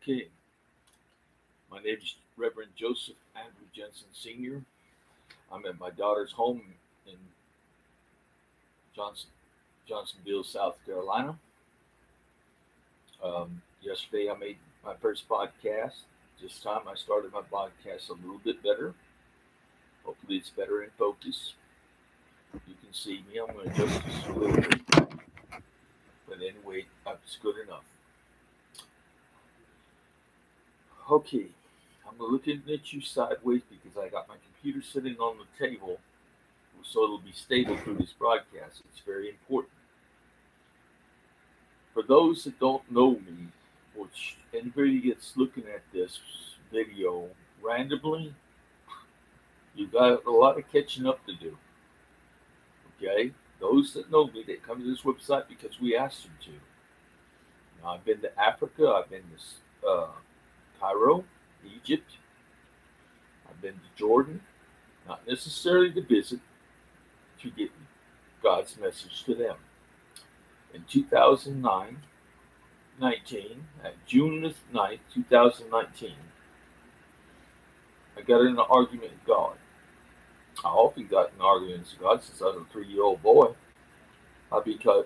Okay, my name is Reverend Joseph Andrew Jensen Sr. I'm at my daughter's home in Johnson, Johnsonville, South Carolina. Yesterday I made my first podcast. This time I started my podcast a little bit better. Hopefully it's better in focus. You can see me. I'm going to adjust this a little bit. But anyway, it's good enough. Okay, I'm looking at you sideways because I got my computer sitting on the table so it'll be stable through this broadcast. It's very important. For those that don't know me, which anybody that's looking at this video randomly, you've got a lot of catching up to do. Okay? Those that know me, that come to this website because we asked them to. Now, I've been to Africa. I've been to Cairo, Egypt. I've been to Jordan, not necessarily to visit, to get God's message to them. In 2019, at June the 9th, 2019, I got in an argument with God. I often got in arguments with God since I was a 3-year-old boy. Because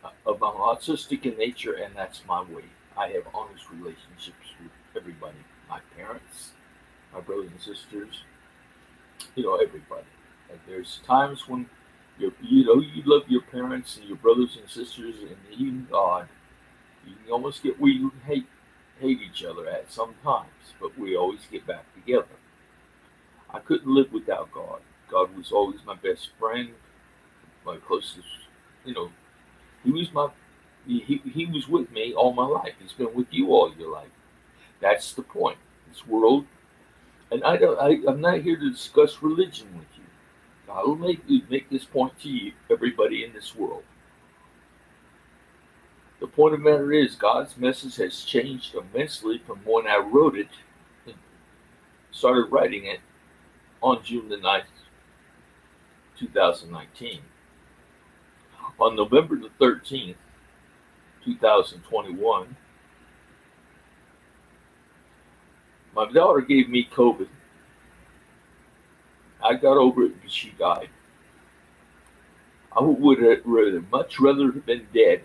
I'm autistic in nature, and that's my way. I have honest relationships with everybody. My parents, my brothers and sisters, everybody. And there's times when you love your parents and your brothers and sisters and even God. You can almost get where you hate each other at some times, but we always get back together. I couldn't live without God. God was always my best friend, my closest. He was He was with me all my life. He's been with you all your life. That's the point. This world, and I'm not here to discuss religion with you. I will make this point to you, everybody in this world. The point of the matter is, God's message has changed immensely from when I wrote it and started writing it on June the 9th, 2019. On November the 13th, 2021, my daughter gave me COVID. I got over it because she died. I would have much rather have been dead,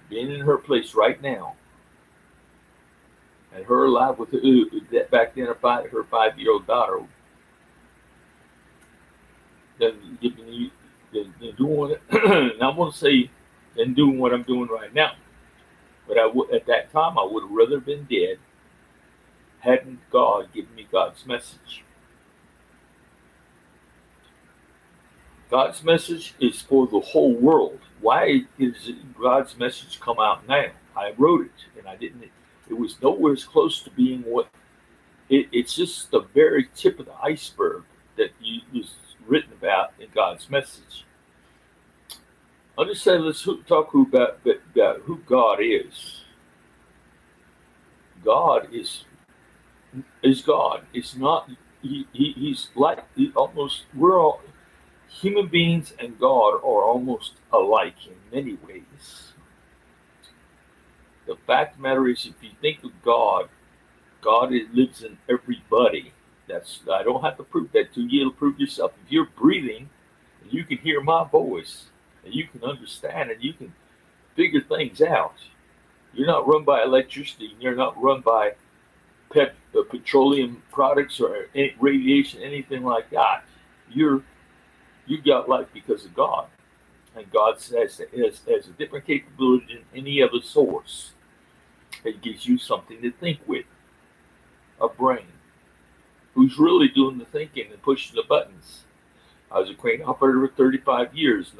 being in her place right now, and her alive with back then her 5-year-old daughter, than doing it. And I'm going to say, than doing what I'm doing right now. But at that time, I would have rather been dead hadn't God given me God's message. God's message is for the whole world. Why is God's message come out now? I wrote it, and I didn't. It was nowhere as close to being what. It's just the very tip of the iceberg that was written about in God's message. Understand? Let's talk about who God is. God is God. It's not. He's like almost. We're all. Human beings and God are almost alike in many ways. The fact of the matter is, if you think of God, God lives in everybody. I don't have to prove that to you. You'll prove yourself. If you're breathing, and you can hear my voice, and you can understand, and you can figure things out. You're not run by electricity, and you're not run by petroleum products or any radiation, anything like that. You got life because of God. And God has a different capability than any other source. It gives you something to think with. A brain. Who's really doing the thinking and pushing the buttons. I was a crane operator for 35 years.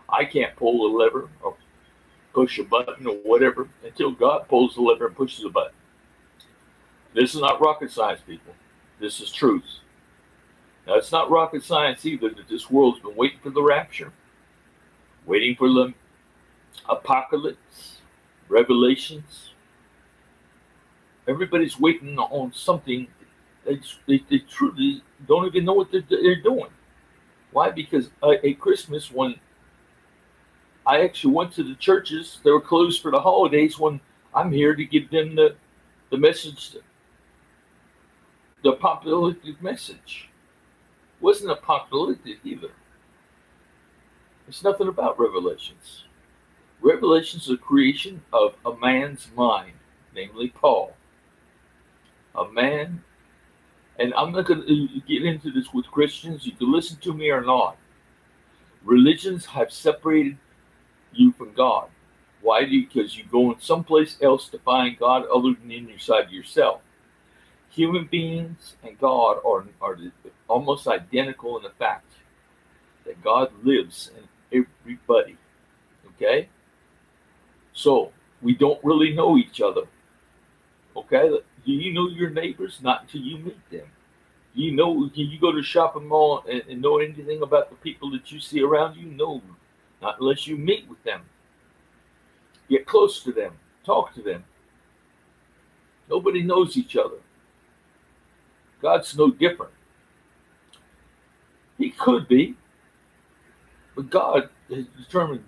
I can't pull a lever or push a button or whatever until God pulls the lever and pushes the button. This is not rocket science, people. This is truth. Now, it's not rocket science either that this world's been waiting for the rapture, waiting for the apocalypse, revelations. Everybody's waiting on something. They truly don't even know what they're doing. Why? Because at Christmas, when I actually went to the churches that were closed for the holidays when I'm here to give them the message, the apocalyptic message. It wasn't apocalyptic either. It's nothing about Revelations. Revelations is a creation of a man's mind, namely Paul. A man, and I'm not going to get into this with Christians. You can listen to me or not. Religions have separated you from God. Why? Because you go in someplace else to find God other than inside yourself. Human beings and God are almost identical in the fact that God lives in everybody. Okay? So, we don't really know each other. Okay? Do you know your neighbors? Not until you meet them. Can you go to a shopping mall and know anything about the people that you see around you? No. Not unless you meet with them. Get close to them. Talk to them. Nobody knows each other. God's no different. He could be, but God has determined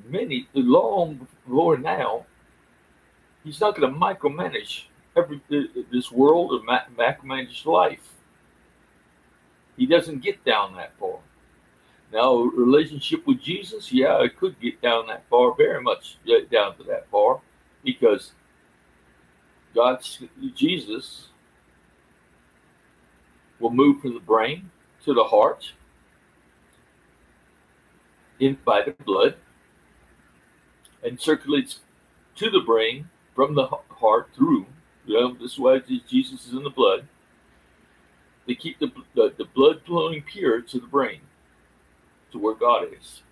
long before now, He's not going to micromanage this world or micromanage life. He doesn't get down that far. Now, a relationship with Jesus, yeah, it could get down that far, very much down to that far, because Jesus will move from the brain to the heart by the blood and circulates to the brain from the heart through. This is why Jesus is in the blood. They keep the blood flowing pure to the brain, to where God is.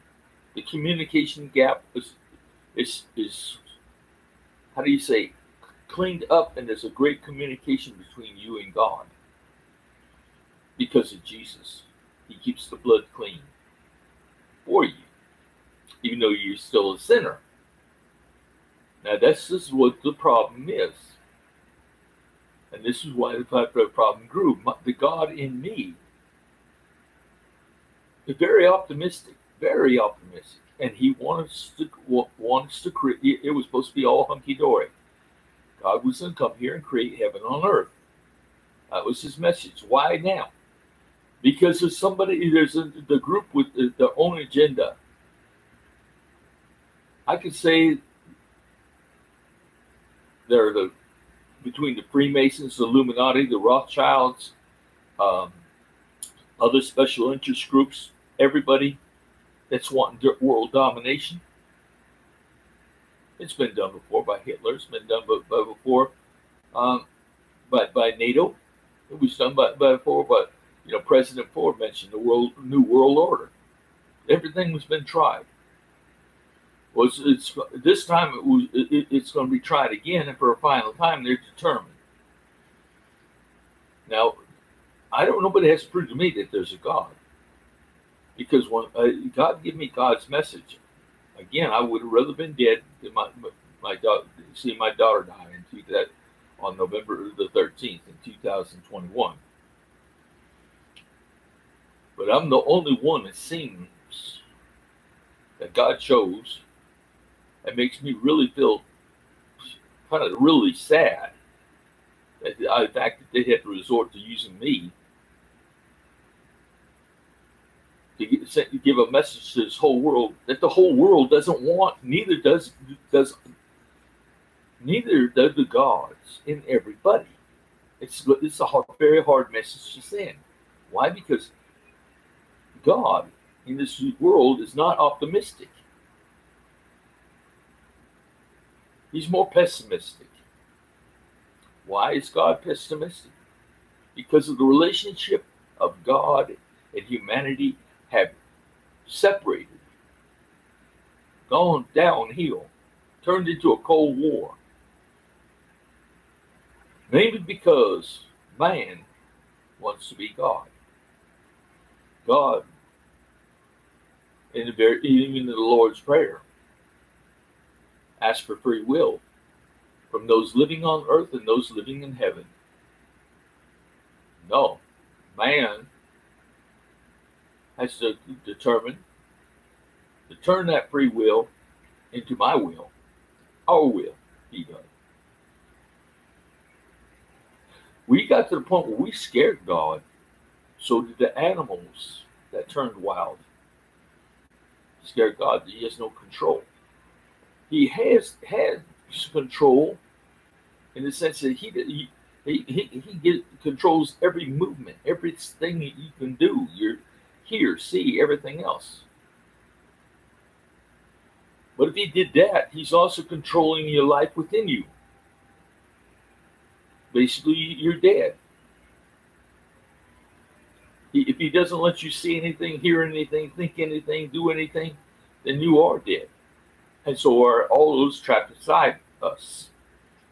The communication gap is how do you say, cleaned up, and there's a great communication between you and God. Because of Jesus. He keeps the blood clean for you, even though you're still a sinner. Now, this is what the problem is. And this is why the problem grew. The God in me is very optimistic, and He wants to create. It was supposed to be all hunky-dory. God was going to come here and create heaven on earth. That was His message. Why now? Because there's the group with their own agenda. I could say they're between the Freemasons, the Illuminati, the Rothschilds, other special interest groups, everybody that's wanting world domination. It's been done before by Hitler. It's been done before by NATO. It was done before, but President Ford mentioned the New World Order. Everything has been tried. Well, this time it's going to be tried again, and for a final time, they're determined. Now, I don't. Nobody has to prove to me that there's a God, because when God gave me God's message, again, I would have rather been dead than my daughter die on November the 13th in 2021. But I'm the only one, it seems, that God chose. It makes me really feel kind of really sad that the fact that they had to resort to using me to give a message to this whole world that the whole world doesn't want. Neither does the gods in everybody. It's a very hard message to send. Why? Because God in this world is not optimistic. He's more pessimistic. Why is God pessimistic? Because of the relationship of God and humanity have separated, gone downhill, turned into a Cold War. Maybe because man wants to be God. God, even in the Lord's Prayer, ask for free will from those living on earth and those living in heaven. No, man has to determine to turn that free will into my will, our will, he does. We got to the point where we scared God, so did the animals that turned wild. Scared God that he has no control. He has control in the sense that he controls every movement, everything that you can do. You're hear, see, everything else. But if he did that, he's also controlling your life within you. Basically, you're dead. If he doesn't let you see anything, hear anything, think anything, do anything, then you are dead. And so are all those trapped inside us.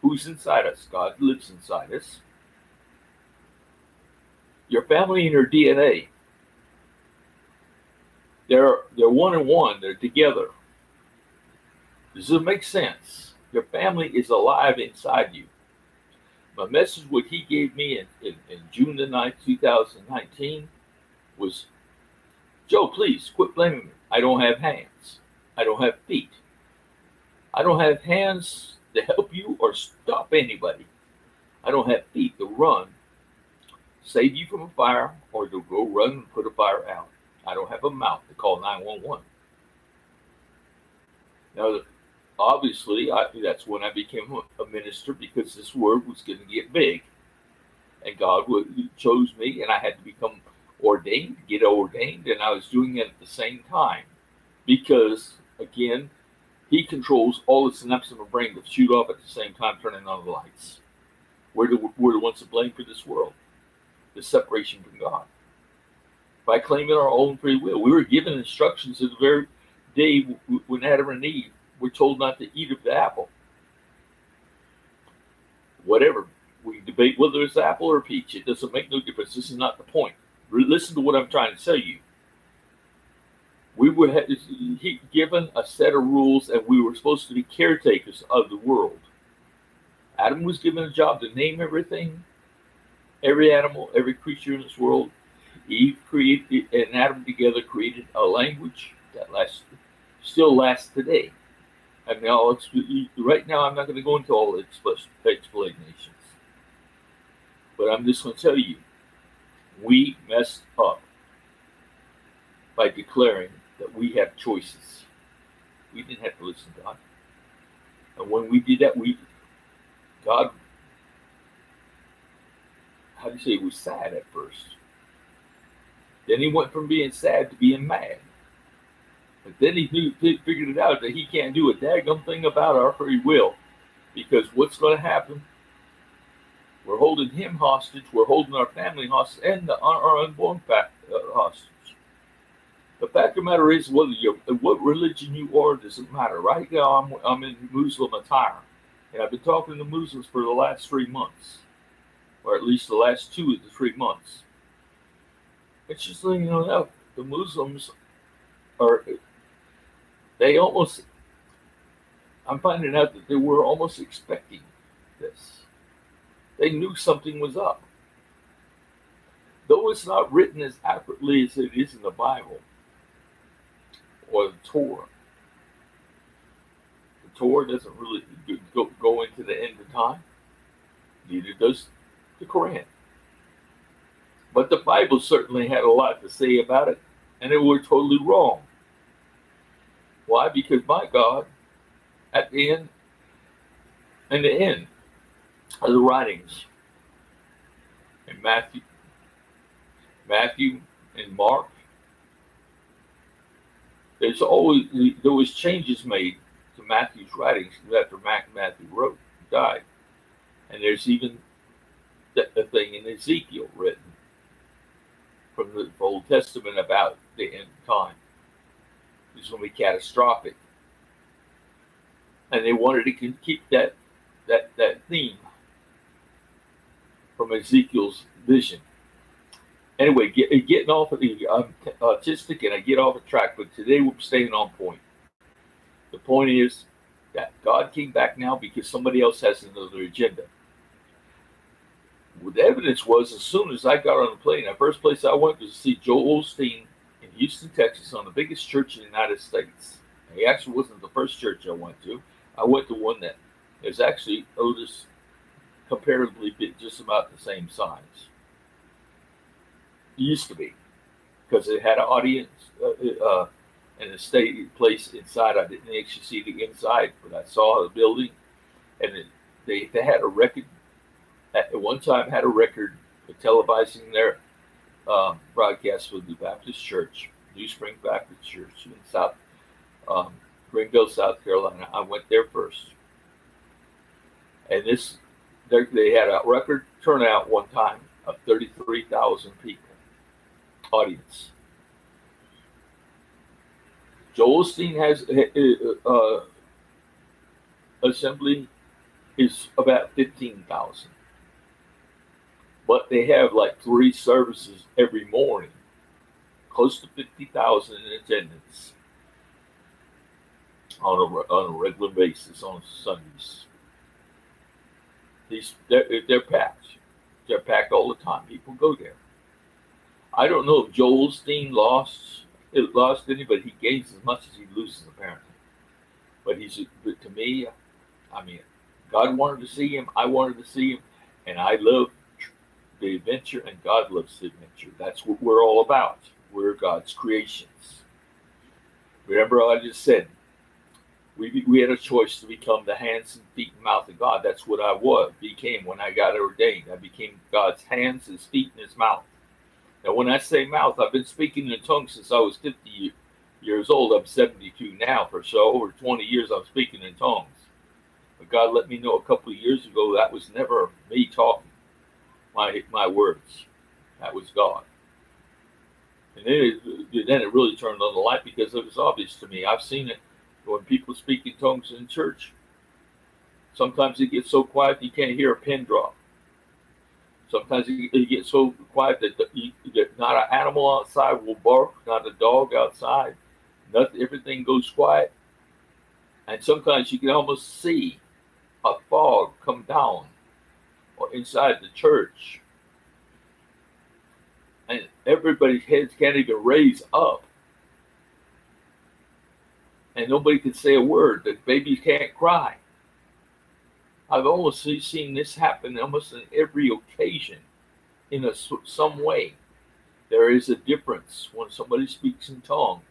Who's inside us? God lives inside us. Your family and your DNA. They're one and one. They're together. Does it make sense? Your family is alive inside you. My message, what he gave me in June the 9th, 2019, was, Joe, please quit blaming me. I don't have hands. I don't have feet. I don't have hands to help you or stop anybody. I don't have feet to run, save you from a fire, or to go run and put a fire out. I don't have a mouth to call 911. Now, obviously, that's when I became a minister, because this word was going to get big. And God chose me, and I had to become ordained, get ordained, and I was doing it at the same time. Because, again, he controls all the synapses in the brain that shoot off at the same time, turning on the lights. We're the ones to blame for this world, the separation from God. By claiming our own free will. We were given instructions at the very day when Adam and Eve were told not to eat of the apple. Whatever. We debate whether it's apple or peach. It doesn't make no difference. This is not the point. Listen to what I'm trying to tell you. We were given a set of rules, and we were supposed to be caretakers of the world. Adam was given a job to name everything, every animal, every creature in this world. Eve created, and Adam together created a language that still lasts today. And now, right now, I'm not going to go into all the explanations. But I'm just going to tell you, we messed up by declaring that we have choices. We didn't have to listen to God. And when we did that, God, how do you say, was sad at first. Then he went from being sad to being mad. But then he figured it out that he can't do a daggum thing about our free will. Because what's going to happen? We're holding him hostage. We're holding our family hostage and our unborn hostage. The fact of the matter is, what religion you are doesn't matter. Right now, I'm in Muslim attire. And I've been talking to Muslims for the last 3 months. Or at least the last 2 of the 3 months. It's just letting you know, the Muslims are, I'm finding out that they were almost expecting this. They knew something was up. Though it's not written as accurately as it is in the Bible or the Torah. The Torah doesn't really go into the end of time. Neither does the Quran. But the Bible certainly had a lot to say about it, and they were totally wrong. Why? Because my God, at the end of the writings, in Matthew and Mark, there was changes made to Matthew's writings after Matthew died, and there's even a thing in Ezekiel written from the Old Testament about the end of time. It's going to be catastrophic. And they wanted to keep that theme from Ezekiel's vision. Anyway, getting off of I'm autistic and I get off the track, but today we're staying on point. The point is that God came back now because somebody else has another agenda. What the evidence was, as soon as I got on the plane, the first place I went was to see Joel Osteen in Houston, Texas, on the biggest church in the United States. It actually wasn't the first church I went to. I went to one that is actually just comparatively big, just about the same size. It used to be, because it had an audience and a stage place inside. I didn't actually see the inside, but I saw the building, and they had a record. At one time, had a record televising their broadcast with the Baptist Church, New Spring Baptist Church in South Greenville, South Carolina. I went there first, and they had a record turnout one time of 33,000 people audience. Joel Osteen has assembly is about 15,000, but they have like 3 services every morning, close to 50,000 in attendance on a regular basis on Sundays. They're packed. They're packed all the time. People go there. I don't know if Joel Osteen lost any, but he gains as much as he loses apparently. But to me, I mean, God wanted to see him. I wanted to see him, and I love the adventure, and God loves the adventure. That's what we're all about. We're God's creations. Remember, I just said we had a choice to become the hands and feet and mouth of God. That's what I became when I got ordained. I became God's hands, his feet, and his mouth. Now, when I say mouth, I've been speaking in tongues since I was 50 years old. I'm 72 now. For so over 20 years, I'm speaking in tongues. But God let me know a couple of years ago that was never me talking my words. That was God. And then it really turned on the light because it was obvious to me. I've seen it when people speak in tongues in church. Sometimes it gets so quiet you can't hear a pin drop. Sometimes it gets so quiet that not an animal outside will bark, not a dog outside. Nothing. Everything goes quiet. And sometimes you can almost see a fog come down inside the church. And everybody's heads can't even raise up. And nobody can say a word. The babies can't cry. I've almost seen this happen almost on every occasion in some way. There is a difference when somebody speaks in tongue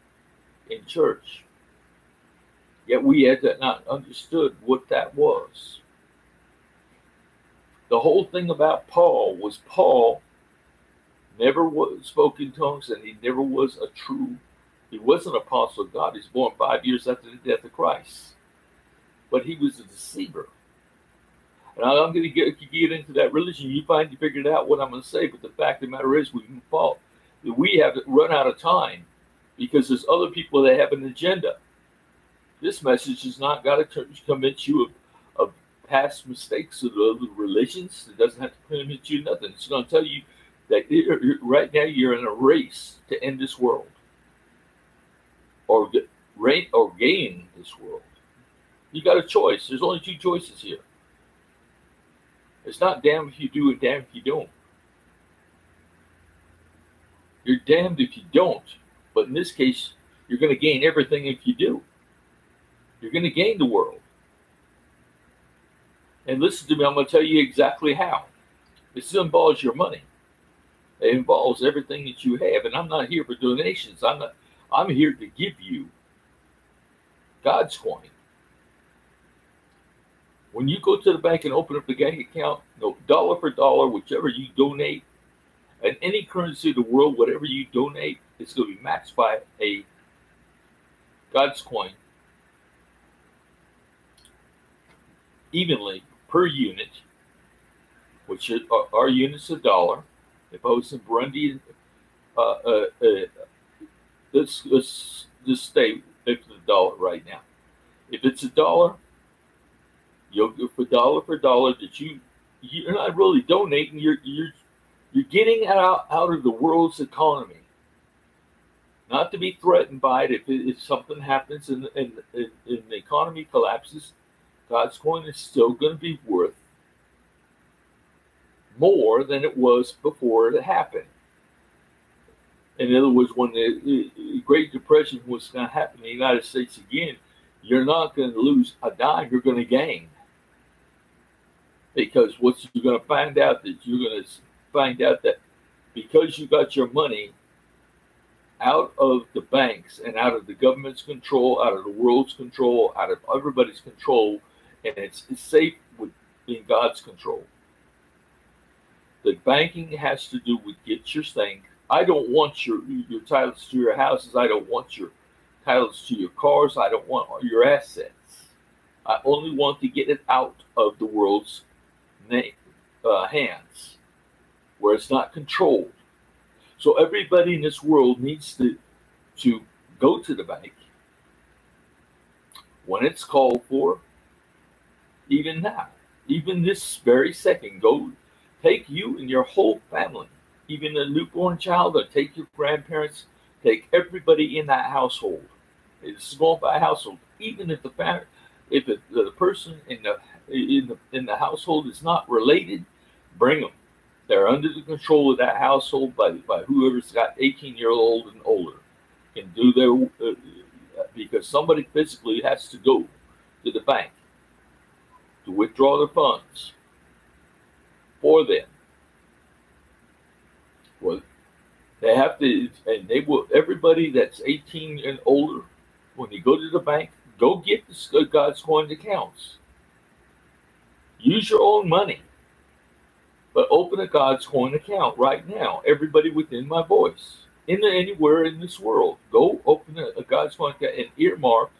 in church. Yet we had not understood what that was. The whole thing about Paul was Paul never spoke in tongues, and he never was he was an apostle of God. He was born 5 years after the death of Christ. But he was a deceiver. And I'm going to get into that religion. You figured out what I'm going to say, but the fact of the matter is we have run out of time because there's other people that have an agenda. This message has not got to convince you of past mistakes of the religions. It doesn't have to convince you nothing. It's going to tell you that right now you're in a race to end this world or gain this world. You got a choice. There's only 2 choices here. It's not damn if you do and damn if you don't. You're damned if you don't. But in this case, you're going to gain everything if you do. You're going to gain the world. And listen to me, I'm going to tell you exactly how. This involves your money. It involves everything that you have. And I'm not here for donations. I'm here to give you God's coin. When you go to the bank and open up the bank account, dollar for dollar, whichever you donate, and any currency of the world, whatever you donate, it's going to be matched by a God's coin evenly per unit, which our unit's $1. If I was in Burundi, let's just stay with the dollar right now. If it's $1, you'll go for dollar that you're not really donating. You're getting out of the world's economy. Not to be threatened by it. If something happens and the economy collapses, God's coin is still going to be worth more than it was before it happened. In other words, when the Great Depression was going to happen in the United States again, you're not going to lose a dime, you're going to gain. Because what you're going to find out that because you got your money out of the banks and out of the government's control, out of the world's control, out of everybody's control, and it's safe in God's control. The banking has to do with get your thing. I don't want your titles to your houses. I don't want your titles to your cars. I don't want your assets. I only want to get it out of the world's hands, where it's not controlled. So everybody in this world needs to go to the bank when it's called for, even now, even this very second. Go take you and your whole family, even a newborn child, or take your grandparents, take everybody in that household. It's going by household. Even if the person in the household is not related, bring them. They're under the control of that household by whoever's got 18-year-old and older. Can do their because somebody physically has to go to the bank to withdraw their funds for them. Well, they have to, and they will. Everybody that's 18 and older, when you go to the bank, go get the God's coin accounts. Use your own money, but open a God's coin account right now. Everybody within my voice, anywhere in this world, go open a God's coin account and earmark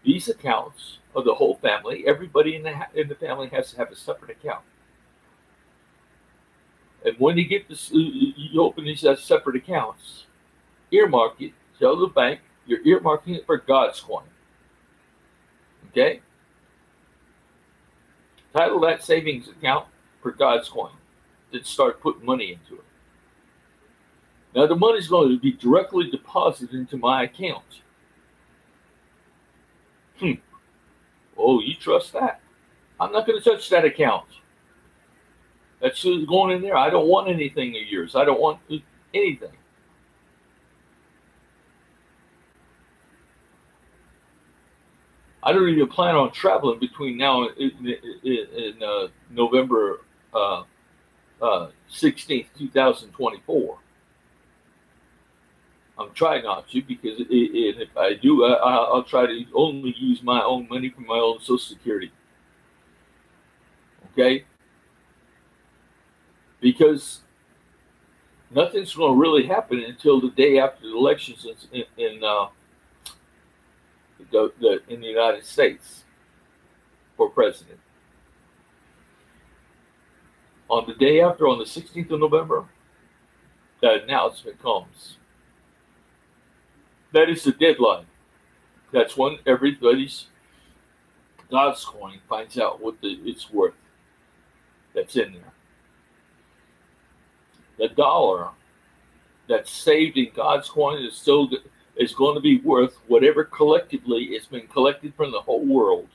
these accounts of the whole family. Everybody in the family has to have a separate account. And when you get this, you open these as separate accounts. Earmark it. Tell the bank you're earmarking it for God's coin. Okay? Title that savings account for God's coin. Then start putting money into it. Now the money's going to be directly deposited into my account. Oh, you trust that? I'm not going to touch that account. That's going in there. I don't want anything of yours. I don't want anything. I don't even plan on traveling between now and November 16th, 2024. I'm trying not to, because if I do, I'll try to only use my own money for my own Social Security. Okay? Because nothing's going to really happen until the day after the elections in the United States for president. On the day after, on the 16th of November, that announcement comes. That is the deadline. That's when everybody's God's coin finds out what it's worth that's in there. The dollar that's saved in God's coin is going to be worth whatever collectively it's been collected from the whole world.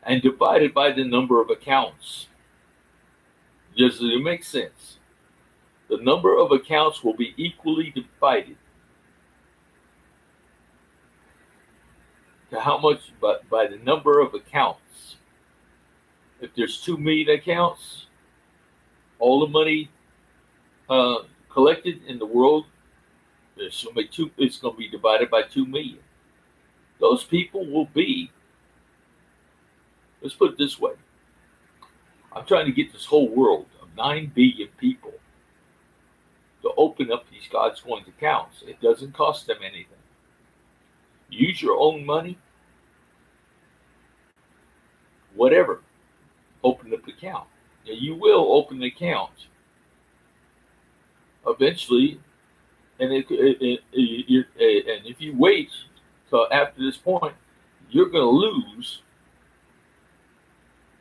And divided by the number of accounts. Does it make sense? The number of accounts will be equally divided. To how much? But by the number of accounts. If there's 2 million accounts, all the money collected in the world, it's going to be divided by 2 million. Those people will be, let's put it this way. I'm trying to get this whole world of 9 billion people to open up these God's coins accounts. It doesn't cost them anything. Use your own money, whatever. Open up the account. Now, you will open the account eventually, and if you wait till after this point, you're going to lose.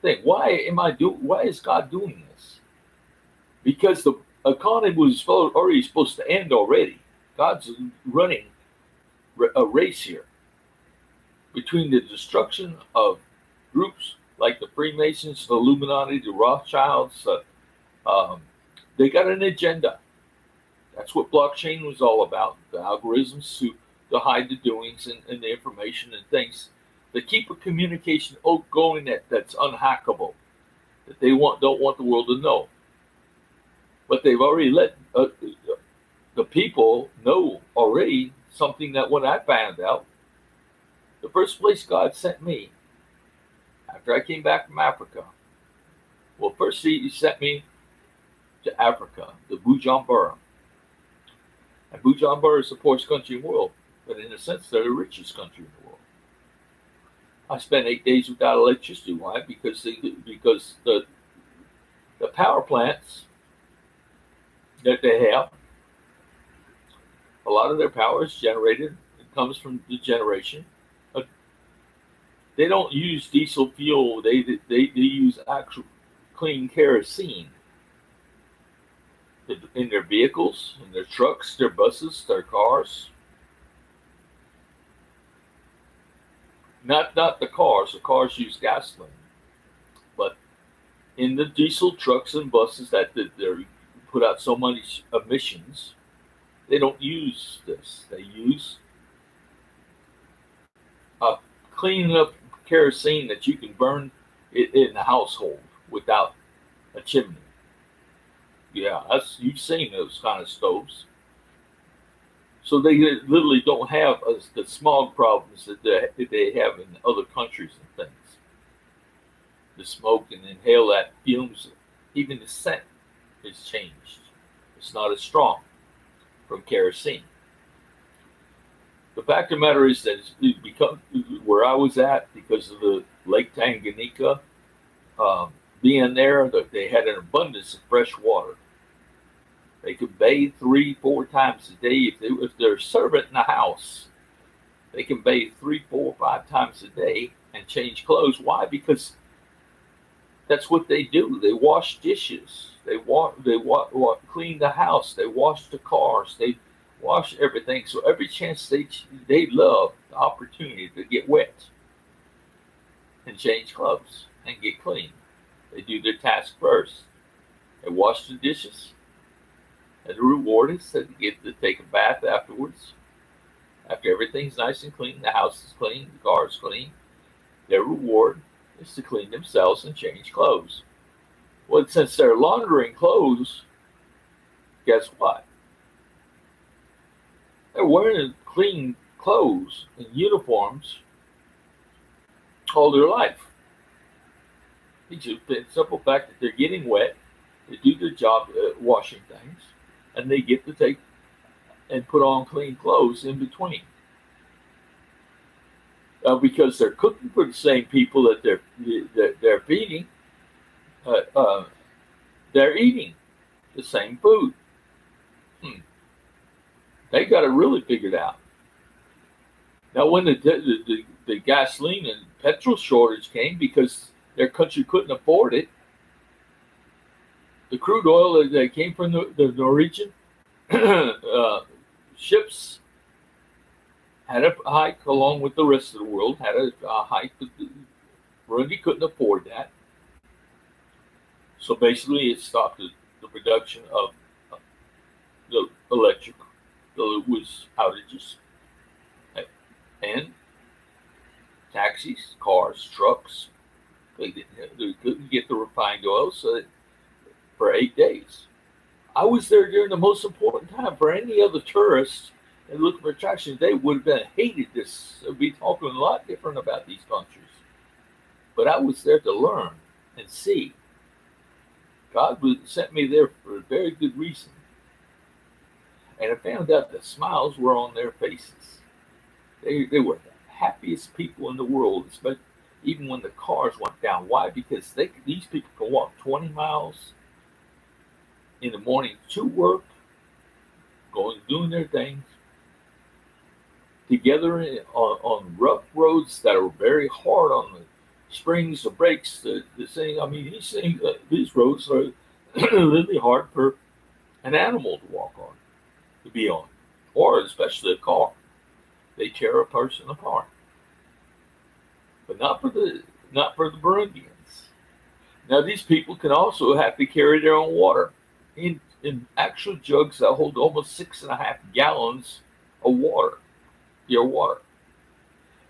Think, why is God doing this? Because the economy was already supposed to end already. God's running a race here between the destruction of groups like the Freemasons, the Illuminati, the Rothschilds, Um, they got an agenda. That's what blockchain was all about. The algorithms to hide the doings and the information and things. They keep a communication going that's unhackable, that they don't want the world to know. But they've already let the people know already something that when I found out, the first place God sent me after I came back from Africa, well, first he sent me to Africa, the Bujumbura. And Bujumbura is the poorest country in the world, but in a sense, they're the richest country in the world. I spent 8 days without electricity. Why? Because the power plants that they have, a lot of their power is generated. It comes from the generation. They don't use diesel fuel. They use actual clean kerosene in their vehicles, in their trucks, their buses, their cars. Not the cars. The cars use gasoline, but in the diesel trucks and buses that they're put out so many emissions, they don't use this. They use clean up kerosene that you can burn in the household without a chimney. Yeah, you've seen those kind of stoves. So they literally don't have the smog problems that they have in other countries and things. The smoke and inhale that fumes, even the scent is changed. It's not as strong from kerosene. The fact of the matter is that it's become where I was at because of the Lake Tanganyika. Being there, they had an abundance of fresh water. They could bathe 3-4 times a day. If they're a servant in the house, they can bathe 3, 4, 5 times a day and change clothes. Why? Because that's what they do. They wash dishes. They clean the house. They wash the cars. They wash everything. So every chance they love the opportunity to get wet and change clothes and get clean. They do their task first. They wash the dishes. And the reward is that they get to take a bath afterwards. After everything's nice and clean, the house is clean, the car is clean. Their reward is to clean themselves and change clothes. Well, since they're laundering clothes, guess what? They're wearing clean clothes and uniforms all their life. It's just the simple fact that they're getting wet, they do their job washing things, and they get to take and put on clean clothes in between. Because they're cooking for the same people that they're feeding, they're eating the same food. They got it really figured out. Now, when the gasoline and petrol shortage came because their country couldn't afford it, the crude oil that came from the Norwegian ships had a hike along with the rest of the world, had a hike. Burundi couldn't afford that. So basically it stopped the production of the electric. So it was outages. And taxis, cars, trucks, they couldn't get the refined oil for 8 days. I was there during the most important time. For any other tourists and looking for attractions, they would have hated this. They'd be talking a lot different about these countries. But I was there to learn and see. God sent me there for a very good reason. And I found out the smiles were on their faces. They were the happiest people in the world, especially even when the cars went down. Why? Because these people can walk 20 miles in the morning to work, doing their things, together on rough roads that are very hard on the springs, the brakes, the thing. I mean, he's saying that these roads are really hard for an animal to walk on, to be on, or especially a car. They tear a person apart. But not for the Burundians. Now, these people can also have to carry their own water in actual jugs that hold almost 6.5 gallons of water, pure water.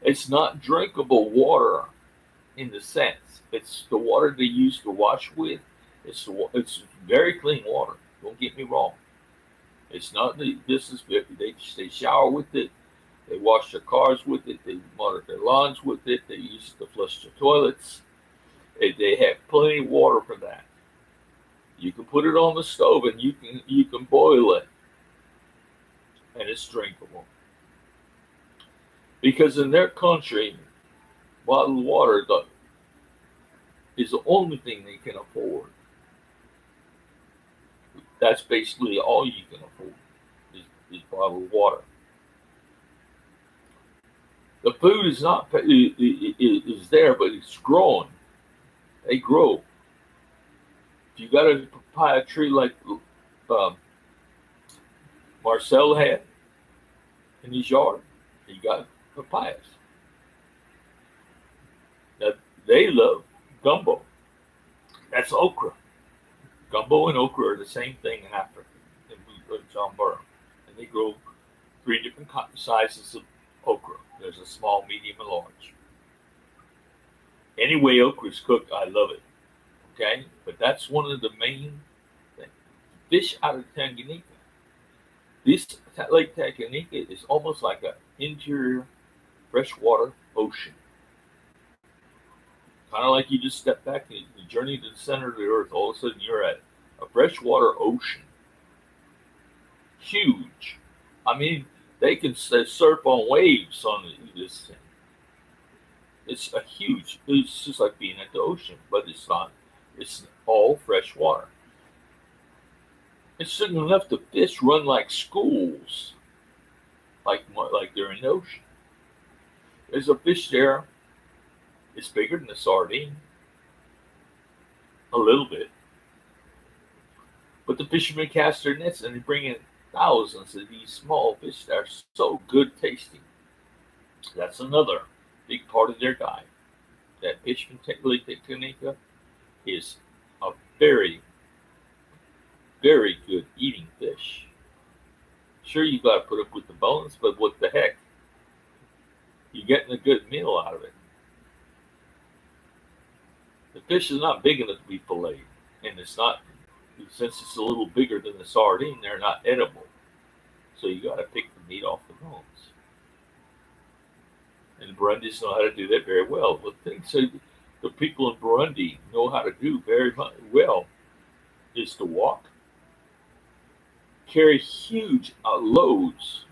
It's not drinkable water in the sense. It's the water they use to wash with. It's very clean water. Don't get me wrong. It's not this is they shower with it. They wash their cars with it. They water their lawns with it. They use it to flush their toilets. They have plenty of water for that. You can put it on the stove and you can boil it, and it's drinkable. Because in their country, bottled water is the only thing they can afford. That's basically all you can afford is bottled water. The food is not is there, but it's growing. They grow. If you got a papaya tree like Marcel had in his yard, he got papayas. Now, they love gumbo. That's okra. Gumbo and okra are the same thing in Africa, in John Burr. And they grow 3 different sizes of okra. There's a small, medium, and large. Any way okra is cooked, I love it. Okay? But that's one of the main things. Fish out of Tanganyika. This Lake Tanganyika is almost like an interior freshwater ocean. Kind of like you just step back and you journey to the center of the earth. All of a sudden, you're at a freshwater ocean. Huge. I mean, they can surf on waves on this thing. It's it's just like being at the ocean, but it's not. It's all fresh water. It's soon enough the fish run like schools, like they're in the ocean. There's a fish there. It's bigger than a sardine, a little bit. But the fishermen cast their nets and they bring in thousands of these small fish that are so good tasting. That's another big part of their diet. That fish from Lake Tanganyika is a very, very good eating fish. Sure, you got to put up with the bones, but what the heck? You're getting a good meal out of it. The fish is not big enough to be filleted, and it's not, since it's a little bigger than the sardine, they're not edible. So you got to pick the meat off the bones. And the Burundis know how to do that very well. The things that the people in Burundi know how to do very well is to walk, carry huge loads.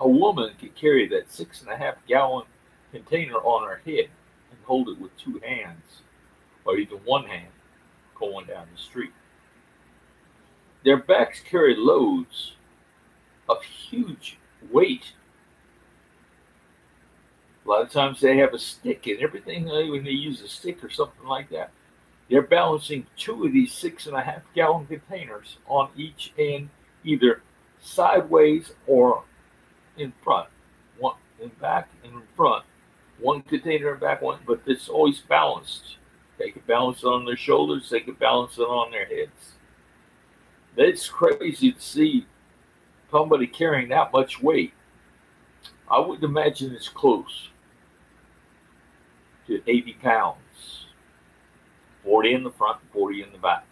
A woman can carry that 6.5 gallon container on her head and hold it with 2 hands, or even 1 hand, going down the street. Their backs carry loads of huge weight. A lot of times they have a stick and everything. When they use a stick or something like that, they're balancing 2 of these 6.5 gallon containers on each end, either sideways or in front. One in back and in front. One container in back, one, but it's always balanced. They can balance it on their shoulders. They can balance it on their heads. It's crazy to see somebody carrying that much weight. I would imagine it's close to 80 pounds. 40 in the front, 40 in the back.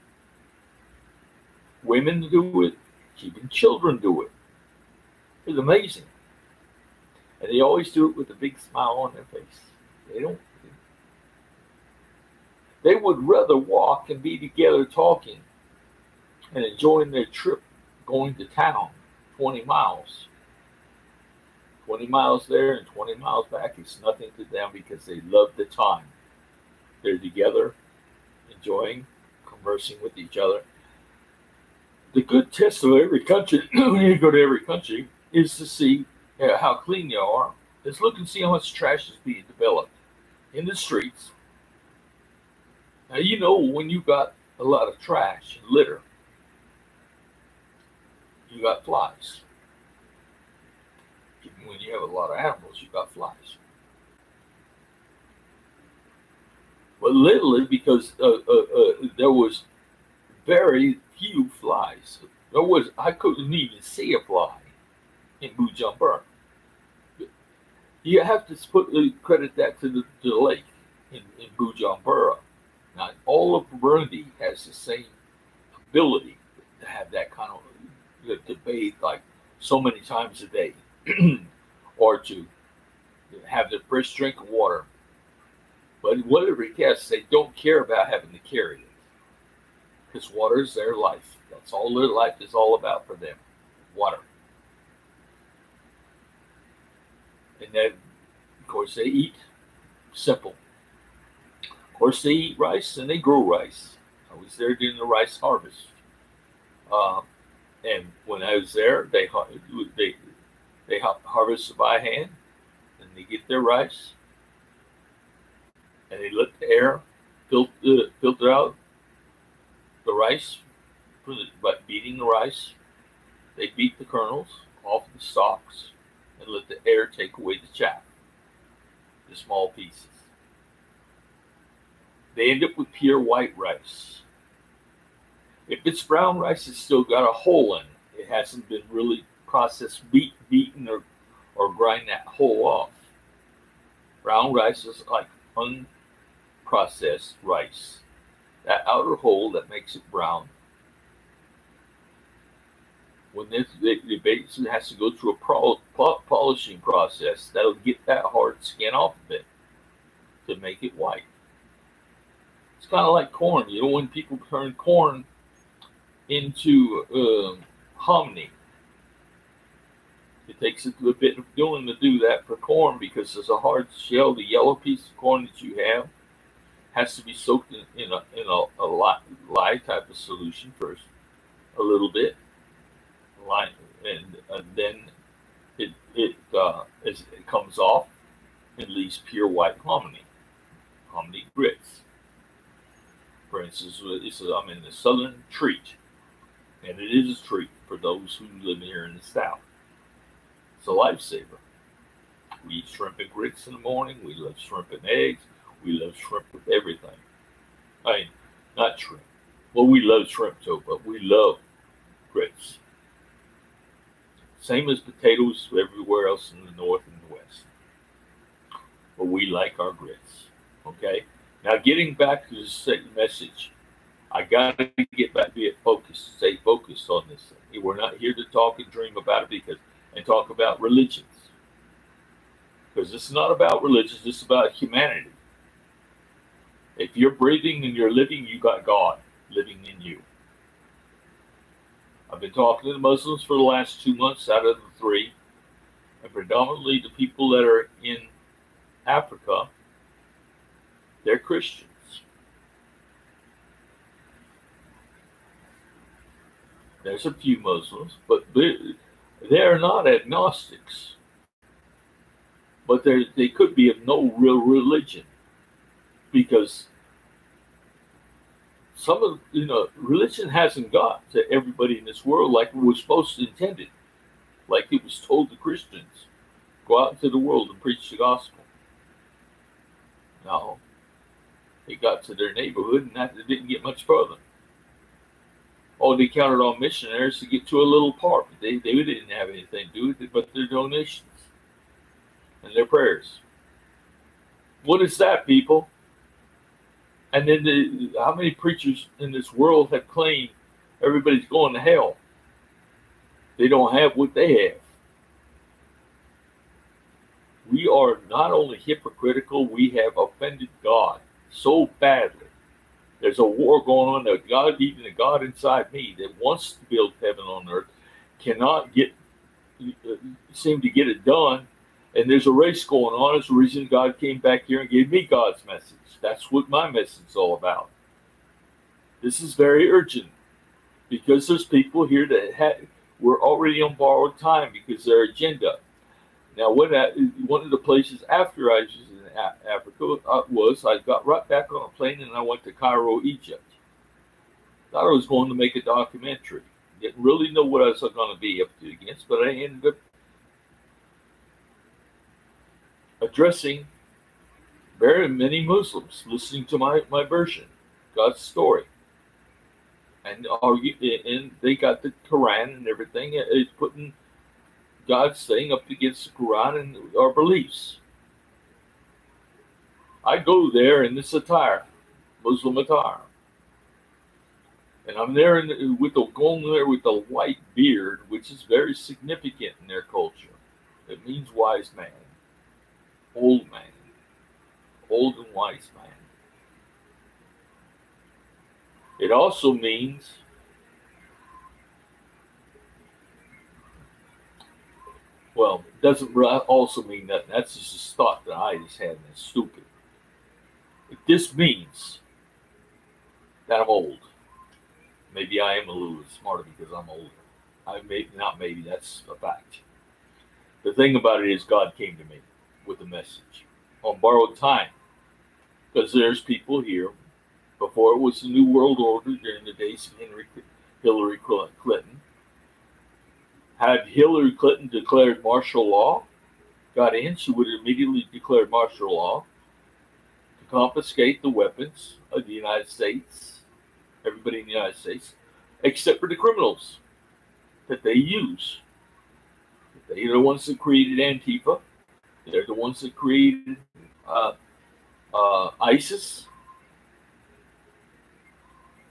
Women do it. Even children do it. It's amazing. And they always do it with a big smile on their face. They would rather walk and be together talking and enjoying their trip going to town 20 miles. 20 miles there and 20 miles back is nothing to them because they love the time. They're together, enjoying, conversing with each other. The good test of every country, when you go to every country, is to see how clean you are. Is look and see how much trash is being developed in the streets. Now, you know, when you got a lot of trash and litter, you got flies. Even when you have a lot of animals, you got flies. But literally because there was very few flies. I couldn't even see a fly in Bujumbura. You have to credit that to the lake in Bujumbura. Now, all of Burundi has the same ability to have that kind of to bathe like so many times a day, or to have the fresh drink of water. But whatever it gets, they don't care about having to carry it because water is their life. That's all their life is all about for them, water. And then, of course, they eat simple. Of course, they eat rice and they grow rice. I was there during the rice harvest. And when I was there, they harvest by hand, and they get their rice, and they let the air filter out the rice by beating the rice. They beat the kernels off the stalks and let the air take away the chaff, the small pieces. They end up with pure white rice. If it's brown rice, it's still got a hole in it. It hasn't been really processed, beaten, or grind that hole off. Brown rice is like unprocessed rice. That outer hole that makes it brown. When it basically has to go through a polishing process, that'll get that hard skin off of it to make it white. It's kind of like corn. You know, when people turn corn into hominy, it takes a bit of doing to do that for corn because there's a hard shell. The yellow piece of corn that you have has to be soaked in a lye type of solution first, a little bit, and then it comes off and leaves pure white hominy grits. For instance, I'm in the southern treat, and it is a treat for those who live here in the South. It's a lifesaver. We eat shrimp and grits in the morning. We love shrimp and eggs. We love shrimp with everything. I mean, not shrimp. Well, we love shrimp too, but we love grits. Same as potatoes everywhere else in the North and the West. But we like our grits. Okay? Now, getting back to the message, I got to get back, stay focused on this thing. We're not here to talk and dream about it and talk about religions. Because this is not about religions, this is about humanity. If you're breathing and you're living, you got God living in you. I've been talking to the Muslims for the last 2 months out of the 3, and predominantly the people that are in Africa, they're Christians. There's a few Muslims, but they're not agnostics. But they could be of no real religion, because some of religion hasn't got to everybody in this world like it was supposed to intend it, like it was told to Christians, go out into the world and preach the gospel. No, they got to their neighborhood and that didn't get much further. Oh, they counted on missionaries to get to a little part. They didn't have anything to do with it but their donations and their prayers. What is that, people? And then how many preachers in this world have claimed everybody's going to hell? They don't have what they have. We are not only hypocritical, we have offended God so badly. There's a war going on that God, even the God inside me that wants to build heaven on earth, cannot seem to get it done. And there's a race going on. It's the reason God came back here and gave me God's message. That's what my message is all about. This is very urgent because there's people here that were already on borrowed time because their agenda. Now, one of the places after I was in Africa I got right back on a plane and I went to Cairo, Egypt. Thought I was going to make a documentary. Didn't really know what I was going to be up to against, but I ended up addressing Very many Muslims listening to my version, God's story. And they got the Quran and everything. It's putting God's thing up against the Quran and our beliefs. I go there in this attire, Muslim attire. And I'm there going there with the white beard, which is very significant in their culture. It means wise man, old and wise man. It also means it doesn't also mean that. That's just a thought that I just had, and it's stupid. This means that I'm old. Maybe I am a little smarter because I'm older. That's a fact. The thing about it is God came to me with a message on borrowed time. Because there's people here, before it was the New World Order during the days of Hillary Clinton. Had Hillary Clinton declared martial law, got in, she would have immediately declared martial law to confiscate the weapons of the United States, everybody in the United States, except for the criminals that they use. They're the ones that created Antifa. They're the ones that created ISIS.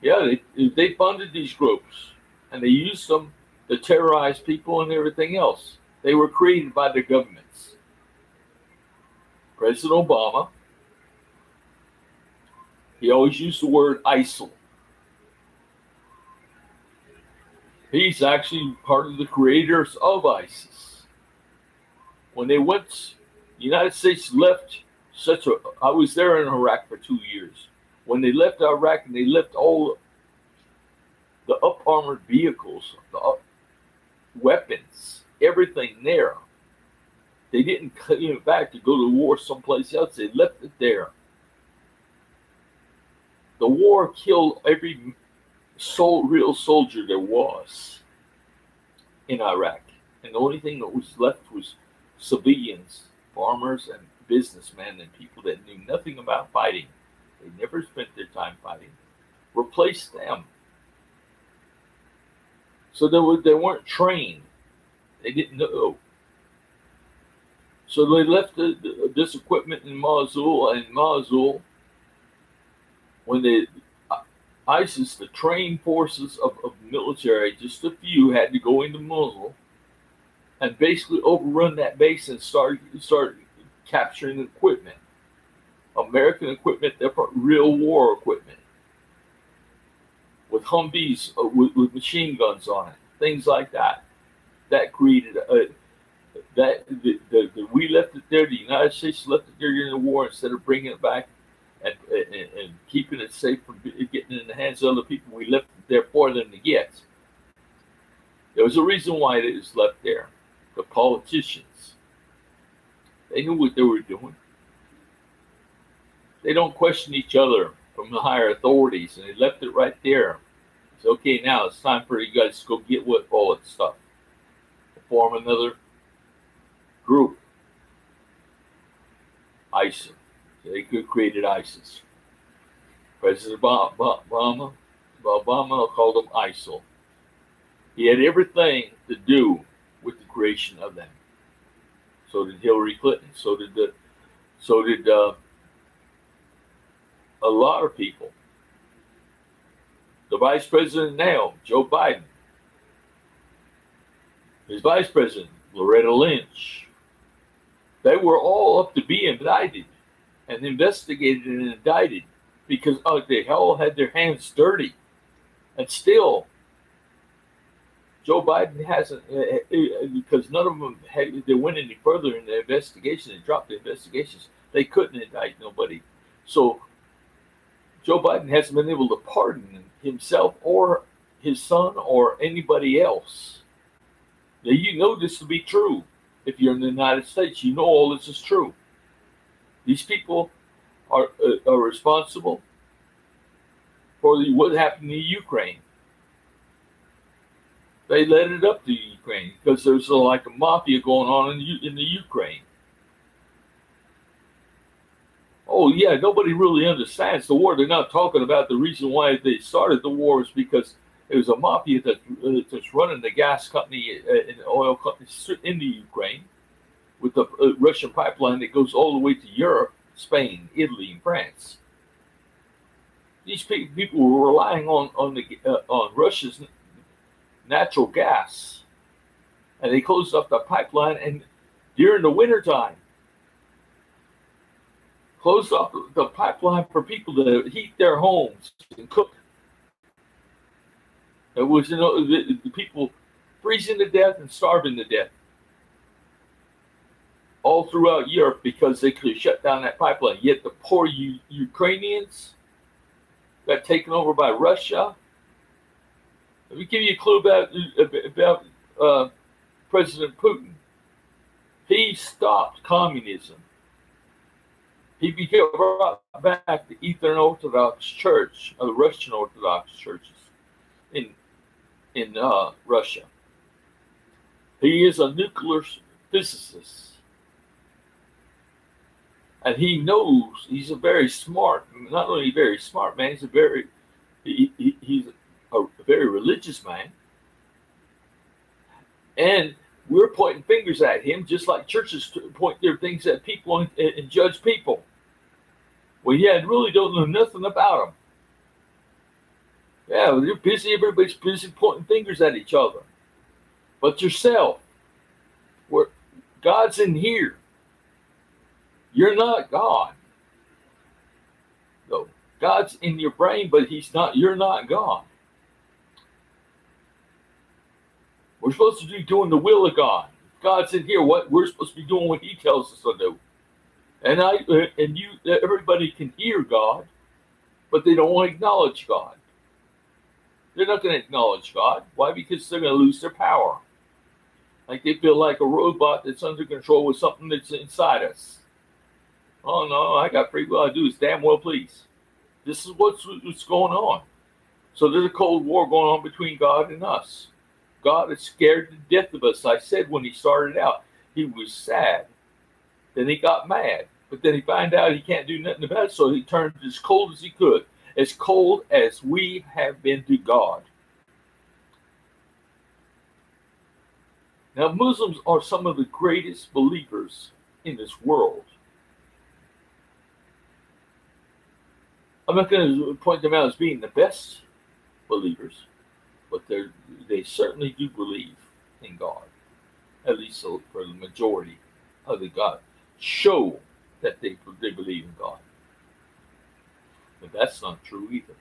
Yeah, they funded these groups, and they used them to terrorize people and everything else. They were created by the governments. President Obama, he always used the word ISIL. He's actually part of the creators of ISIS. When they went, the United States left I was there in Iraq for 2 years. When they left Iraq and they left all the up-armored vehicles, the weapons, everything there, they didn't cut it back to go to war someplace else. They left it there. The war killed every real soldier there was in Iraq. And the only thing that was left was civilians, farmers, and businessmen and people that knew nothing about fighting. They never spent their time fighting. Replaced them. So they weren't trained. They didn't know. So they left this equipment in Mosul. And Mosul, when ISIS, the trained forces of military, just a few, had to go into Mosul and basically overrun that base and start capturing equipment, American equipment, real war equipment, with Humvees with machine guns on it, things like that. That created we left it there. The United States left it there during the war instead of bringing it back and keeping it safe from getting in the hands of other people. We left it there for them to get. There was a reason why it was left there. The politicians, they knew what they were doing. They don't question each other from the higher authorities, and they left it right there. It's okay, now it's time for you guys to go get with all that stuff. Form another group. ISIL. They created ISIS. President Obama called them ISIL. He had everything to do with the creation of them. So did Hillary Clinton. So did a lot of people. The vice president now, Joe Biden. His vice president, Loretta Lynch. They were all up to be indicted and investigated and indicted because they all had their hands dirty. And still, Joe Biden hasn't, because none of them they went any further in the investigation. They dropped the investigations. They couldn't indict nobody. So Joe Biden hasn't been able to pardon himself or his son or anybody else. Now, you know this to be true. If you're in the United States, you know all this is true. These people are responsible for what happened in Ukraine. They led it up to Ukraine because there's like a mafia going on in the Ukraine. Oh, yeah, nobody really understands the war. They're not talking about the reason why they started the war is because it was a mafia that's running the gas company and oil companies in the Ukraine with the Russian pipeline that goes all the way to Europe, Spain, Italy, and France. These people were relying on Russia's natural gas, and they closed off the pipeline. And during the wintertime, closed off the pipeline for people to heat their homes and cook. It was, the people freezing to death and starving to death all throughout Europe because they could shut down that pipeline. Yet the poor Ukrainians got taken over by Russia. Let me give you a clue about President Putin. He stopped communism. He became brought back the Eastern Orthodox Church, the Russian Orthodox churches in Russia. He is a nuclear physicist, and he knows he's a very smart. Not only a very smart man, he's a very religious man, and we're pointing fingers at him just like churches point their things at people and judge people. Well, yeah, really don't know nothing about them. Yeah, they're busy. Everybody's busy pointing fingers at each other. But yourself, God's in here. You're not God. No, God's in your brain, but He's not. You're not God. We're supposed to be doing the will of God. God's in here. What we're supposed to be doing what He tells us to do. And everybody can hear God, but they don't want to acknowledge God. They're not going to acknowledge God. Why? Because they're going to lose their power. Like they feel like a robot that's under control with something that's inside us. Oh no, I got free will. I do as damn well please. This is what's going on. So there's a cold war going on between God and us. God is scared to death of us. I said when He started out, He was sad. Then He got mad. But then He found out He can't do nothing about it, so He turned as cold as He could. As cold as we have been to God. Now, Muslims are some of the greatest believers in this world. I'm not going to point them out as being the best believers, but they certainly do believe in God. At least for the majority of the God. Show that they believe in God. But that's not true either.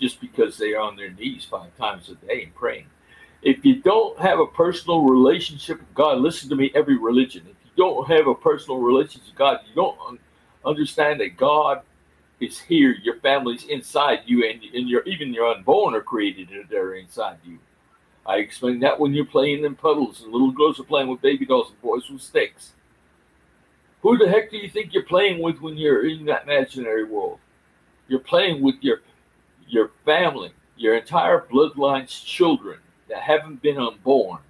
Just because they are on their knees 5 times a day and praying. If you don't have a personal relationship with God, listen to me, every religion. If you don't have a personal relationship with God, you don't understand that God is here, your family's inside you, and even your unborn are created there inside you. I explained that when you're playing in puddles and little girls are playing with baby dolls and boys with sticks. Who the heck do you think you're playing with when you're in that imaginary world? You're playing with your family, your entire bloodline's children that haven't been unborn.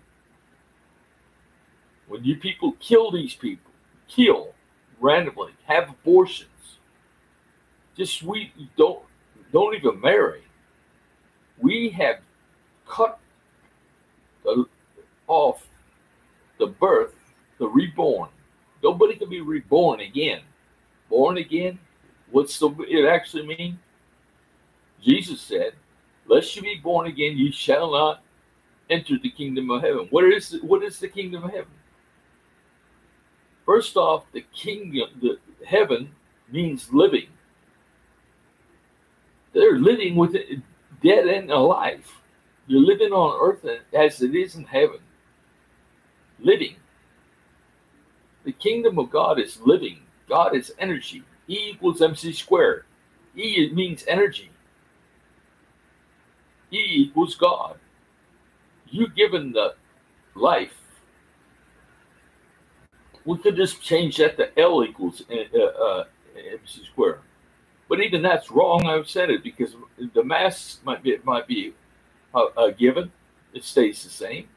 When you people kill these people, kill randomly, have abortions, don't even marry. We have cut off the birth, the reborn. Nobody can be reborn again. Born again? What's it actually mean? Jesus said, "Lest you be born again, you shall not enter the kingdom of heaven." What is the kingdom of heaven? First off, the heaven means living. They're living with it, dead and alive. You're living on earth as it is in heaven. Living. The kingdom of God is living. God is energy. E equals MC squared. E means energy. E equals God. You given the life. We could just change that to L equals MC squared. But even that's wrong. I've said it because the mass might be a given. It stays the same.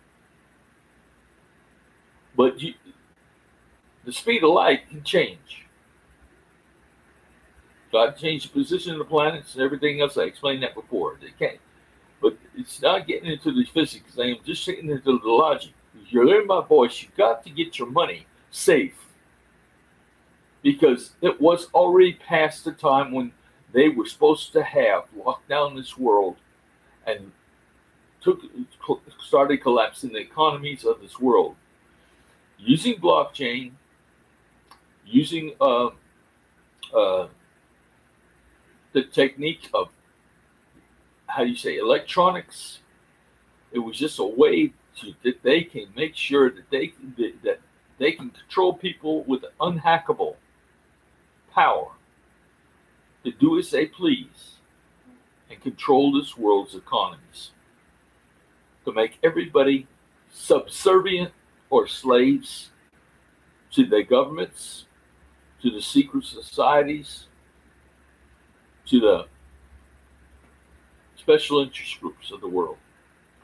But the speed of light can change. God changed the position of the planets and everything else. I explained that before. They can't. But it's not getting into the physics. I am just getting into the logic. If you're hearing my voice, you've got to get your money safe. Because it was already past the time when they were supposed to have locked down this world and started collapsing the economies of this world. Using blockchain, using the technique of, how do you say, electronics. It was just a way that they can make sure that they can control people with unhackable power to do as they please and control this world's economies, to make everybody subservient or slaves to their governments, to the secret societies, to the special interest groups of the world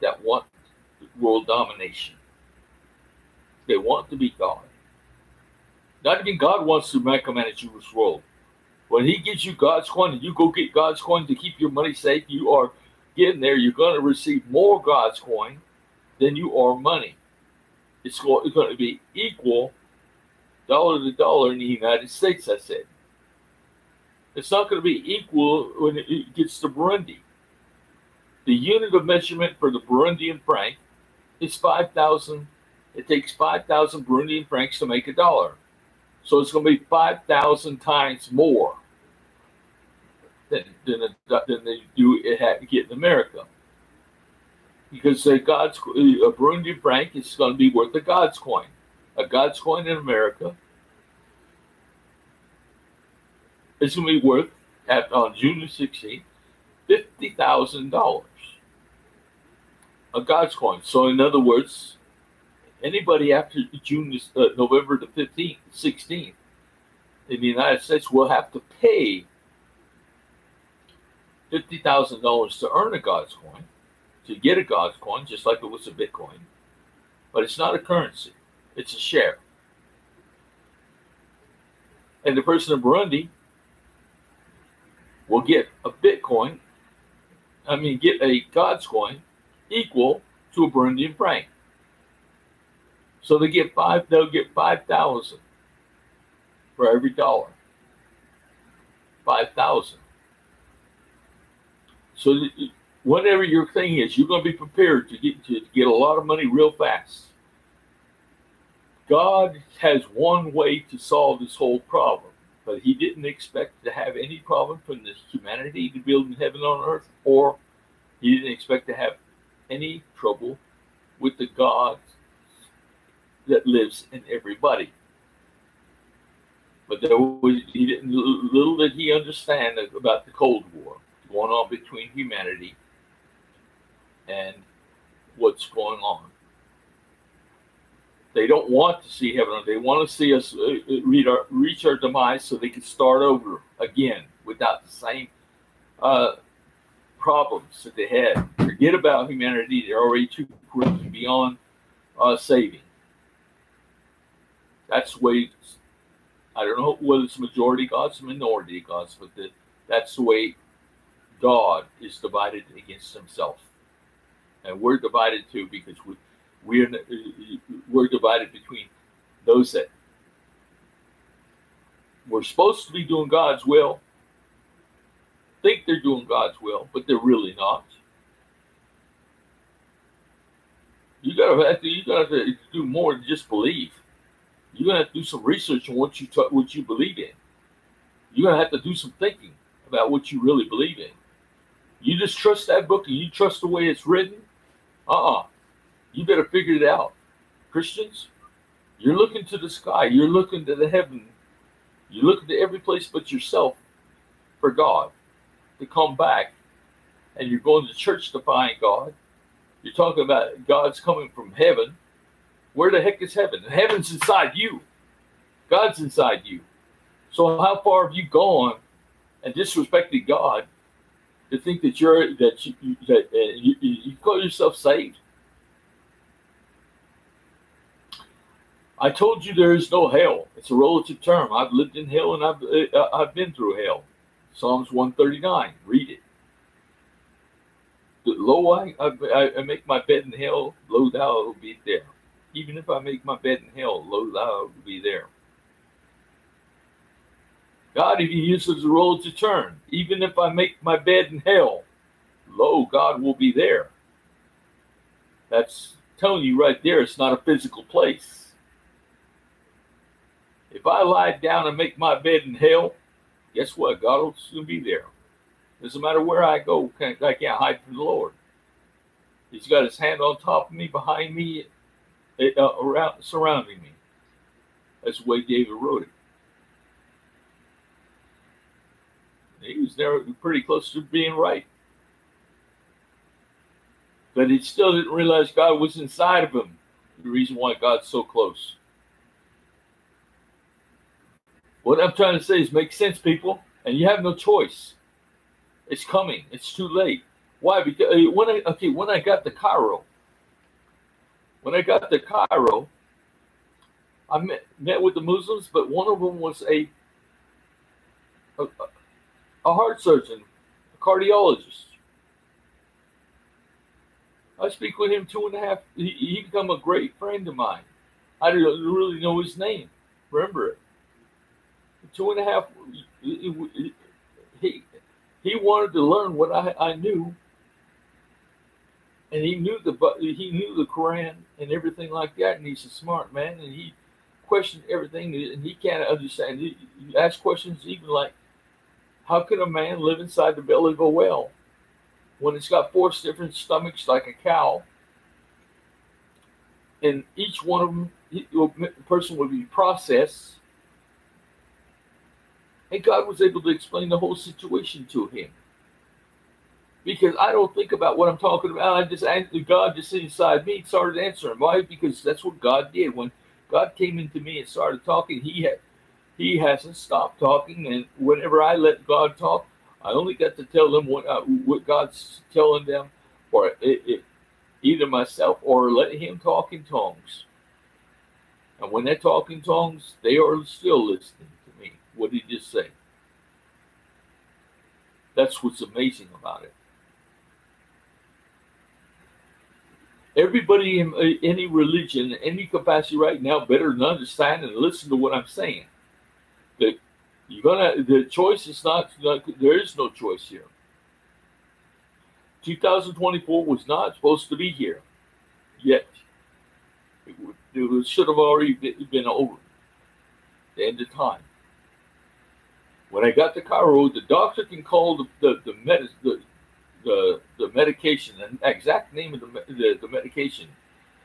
that want world domination. They want to be God. Not even God wants to micromanage this world. When he gives you God's coin and you go get God's coin to keep your money safe, you are getting there. You're going to receive more God's coin than you are money. It's going to be equal dollar to dollar in the United States, I said. It's not going to be equal when it gets to Burundi. The unit of measurement for the Burundian franc is 5,000. It takes 5,000 Burundian francs to make $1. So it's going to be 5,000 times more than they do get in America. Because a Burundian franc is going to be worth a God's coin. A God's coin in America is going to be worth, on June the 16th, $50,000. A God's coin. So in other words, anybody after November the 15th, 16th, in the United States will have to pay $50,000 to earn a God's coin, to get a God's coin, just like it was a Bitcoin. But it's not a currency. It's a share. And the person in Burundi will get a Bitcoin, get a God's coin equal to a Burundian franc. So they'll get 5,000 for every dollar. 5,000. So whatever your thing is, you're going to be prepared to get a lot of money real fast. God has one way to solve this whole problem, but he didn't expect to have any problem from the humanity to build heaven on earth, or he didn't expect to have any trouble with the God that lives in everybody. But little did he understand about the Cold War going on between humanity and what's going on. They don't want to see heaven. They want to see us reach our demise so they can start over again without the same problems that they had. Forget about humanity. They're already too corrupt beyond saving. That's the way, I don't know whether it's majority gods or minority gods, but that's the way God is divided against himself. And we're divided too, because we're divided between those that we're supposed to be doing God's will, think they're doing God's will, but they're really not. You gotta do more than just believe. You're gonna have to do some research on what you believe in. You're gonna have to do some thinking about what you really believe in. You just trust that book and you trust the way it's written. You better figure it out. Christians, you're looking to the sky. You're looking to the heaven. You're looking to every place but yourself for God to come back. And you're going to church to find God. You're talking about God's coming from heaven. Where the heck is heaven? Heaven's inside you. God's inside you. So how far have you gone and disrespected God to think that you call yourself saved? I told you there is no hell. It's a relative term. I've lived in hell and I've been through hell. Psalms 139. Read it. Lo, I make my bed in hell, lo, thou will be there. Even if I make my bed in hell, lo, thou will be there. God even uses the role to turn. Even if I make my bed in hell, lo, God will be there. That's telling you right there, it's not a physical place. If I lie down and make my bed in hell, guess what? God will soon be there. Doesn't matter where I go, I can't hide from the Lord. He's got his hand on top of me, behind me, around, surrounding me. That's the way David wrote it. He was there pretty close to being right. But he still didn't realize God was inside of him. The reason why God's so close. What I'm trying to say is make sense, people. And you have no choice. It's coming. It's too late. Why? Because when I got to Cairo, I met with the Muslims, but one of them was a heart surgeon, a cardiologist. I speak with him 2.5. He become a great friend of mine. I don't really know his name. Remember it. 2.5. He wanted to learn what I knew, and he knew the Quran and everything like that. And he's a smart man, and he questioned everything, and he can't understand. He asked questions even like, how can a man live inside the belly of a whale when it's got 4 different stomachs like a cow, and each one of them, the person would be processed. And God was able to explain the whole situation to him. Because I don't think about what I'm talking about. I just answered God just inside me started answering. Why? Because that's what God did. When God came into me and started talking, He hasn't stopped talking. And whenever I let God talk, I only got to tell them what God's telling them, or either myself or let Him talk in tongues. And when they talk in tongues, they are still listening to me. What did He just say? That's what's amazing about it. Everybody in any religion, any capacity right now better understand and listen to what I'm saying. That the choice is not, there is no choice here. 2024 was not supposed to be here yet. It should have already been over. The end of time. When I got to Cairo, the doctor can call the medication, the exact name of the medication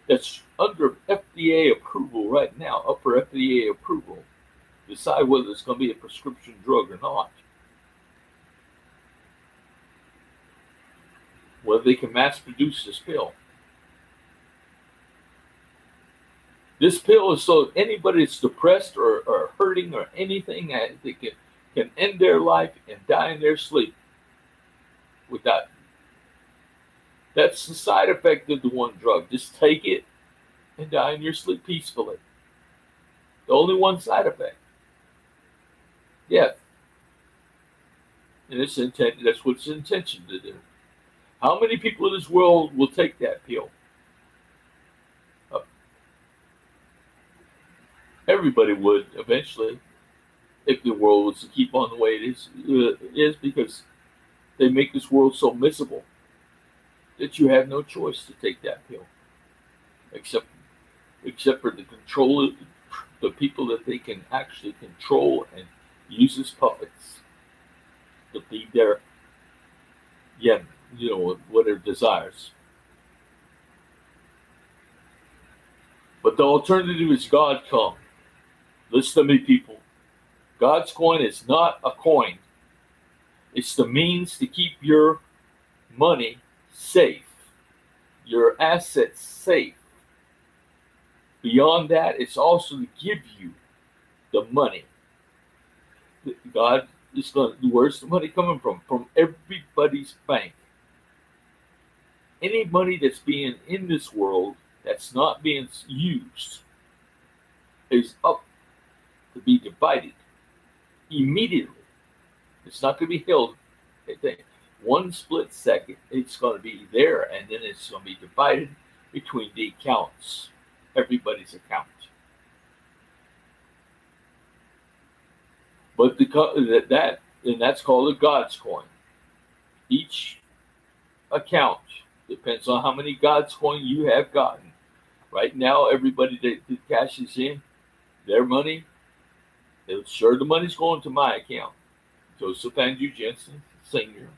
that's under FDA approval right now, up for FDA approval, decide whether it's going to be a prescription drug or not. Whether they can mass produce this pill. This pill is so anybody that's depressed or hurting or anything, they can end their life and die in their sleep with that. That's the side effect of the one drug. Just take it and die in your sleep peacefully. The only one side effect. Death. And it's that's what it's intention to do. How many people in this world will take that pill? Everybody would eventually, if the world was to keep on the way it is because they make this world so miserable that you have no choice to take that pill, except for the people that they can actually control and use as puppets to feed their what their desires. But the alternative is God come. Listen to me, people. God's coin is not a coin. It's the means to keep your money safe, your assets safe. Beyond that, it's also to give you the money. God is going to, where's the money coming from? From everybody's bank. Any money that's being in this world that's not being used is up to be divided immediately. It's not going to be held. One split second, it's going to be there, and then it's going to be divided between the accounts, everybody's account. But that's called a God's coin. Each account depends on how many God's coin you have gotten. Right now, everybody that cashes in their money, sure the money's going to my account. Joseph Andrew Jensen, Sr.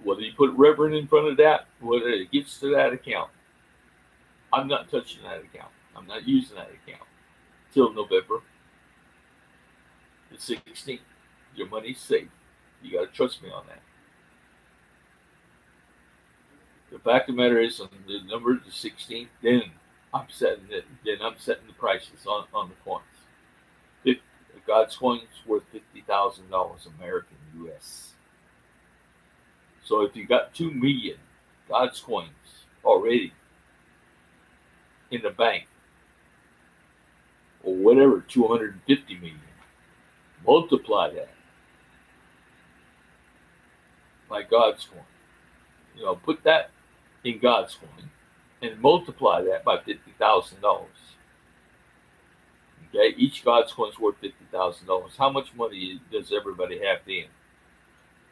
Whether you put Reverend in front of that, whether it gets to that account, I'm not touching that account. I'm not using that account till November the 16th. Your money's safe. You got to trust me on that. The fact of the matter is, on the number the 16th, then I'm setting it. Then I'm setting the prices on the coins. If God's coin is worth $50,000 American U.S. So if you got 2 million God's coins already in the bank, or whatever, 250 million, multiply that by God's coin. Put that in God's coin and multiply that by $50,000. Okay, each God's coin is worth $50,000. How much money does everybody have then?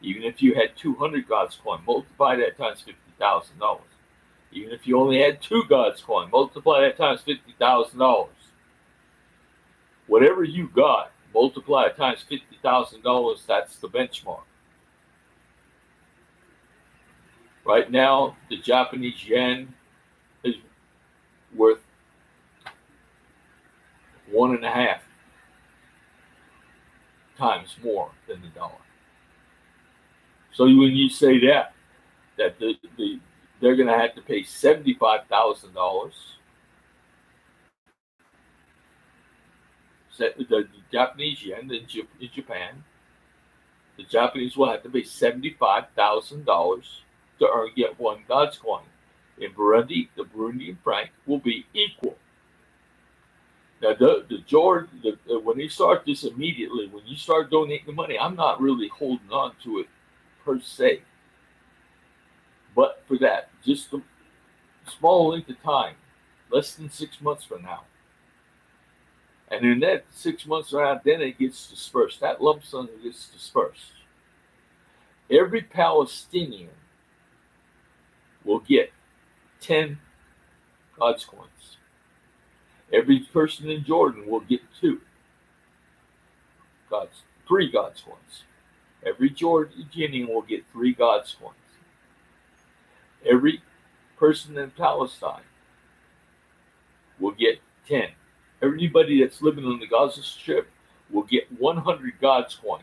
Even if you had 200 God's coin, multiply that times $50,000. Even if you only had 2 God's coin, multiply that times $50,000. Whatever you got, multiply it times $50,000. That's the benchmark. Right now, the Japanese yen is worth 1.5 times more than the dollar. So when you say that they're going to have to pay $75,000. The Japanese yen in Japan, the Japanese will have to pay $75,000 to get 1 God's coin. In Burundi, the Burundian franc will be equal. Now, when you start this immediately, when you start donating the money, I'm not really holding on to it per se. But for that, just a small length of time, less than 6 months from now. And in that 6 months around, then it gets dispersed. That lump sum gets dispersed. Every Palestinian will get 10 God's coins. Every person in Jordan will get 3 God's coins. Every Jordanian will get 3 God's coins. Every person in Palestine will get 10. Everybody that's living on the Gaza Strip will get 100 God's coin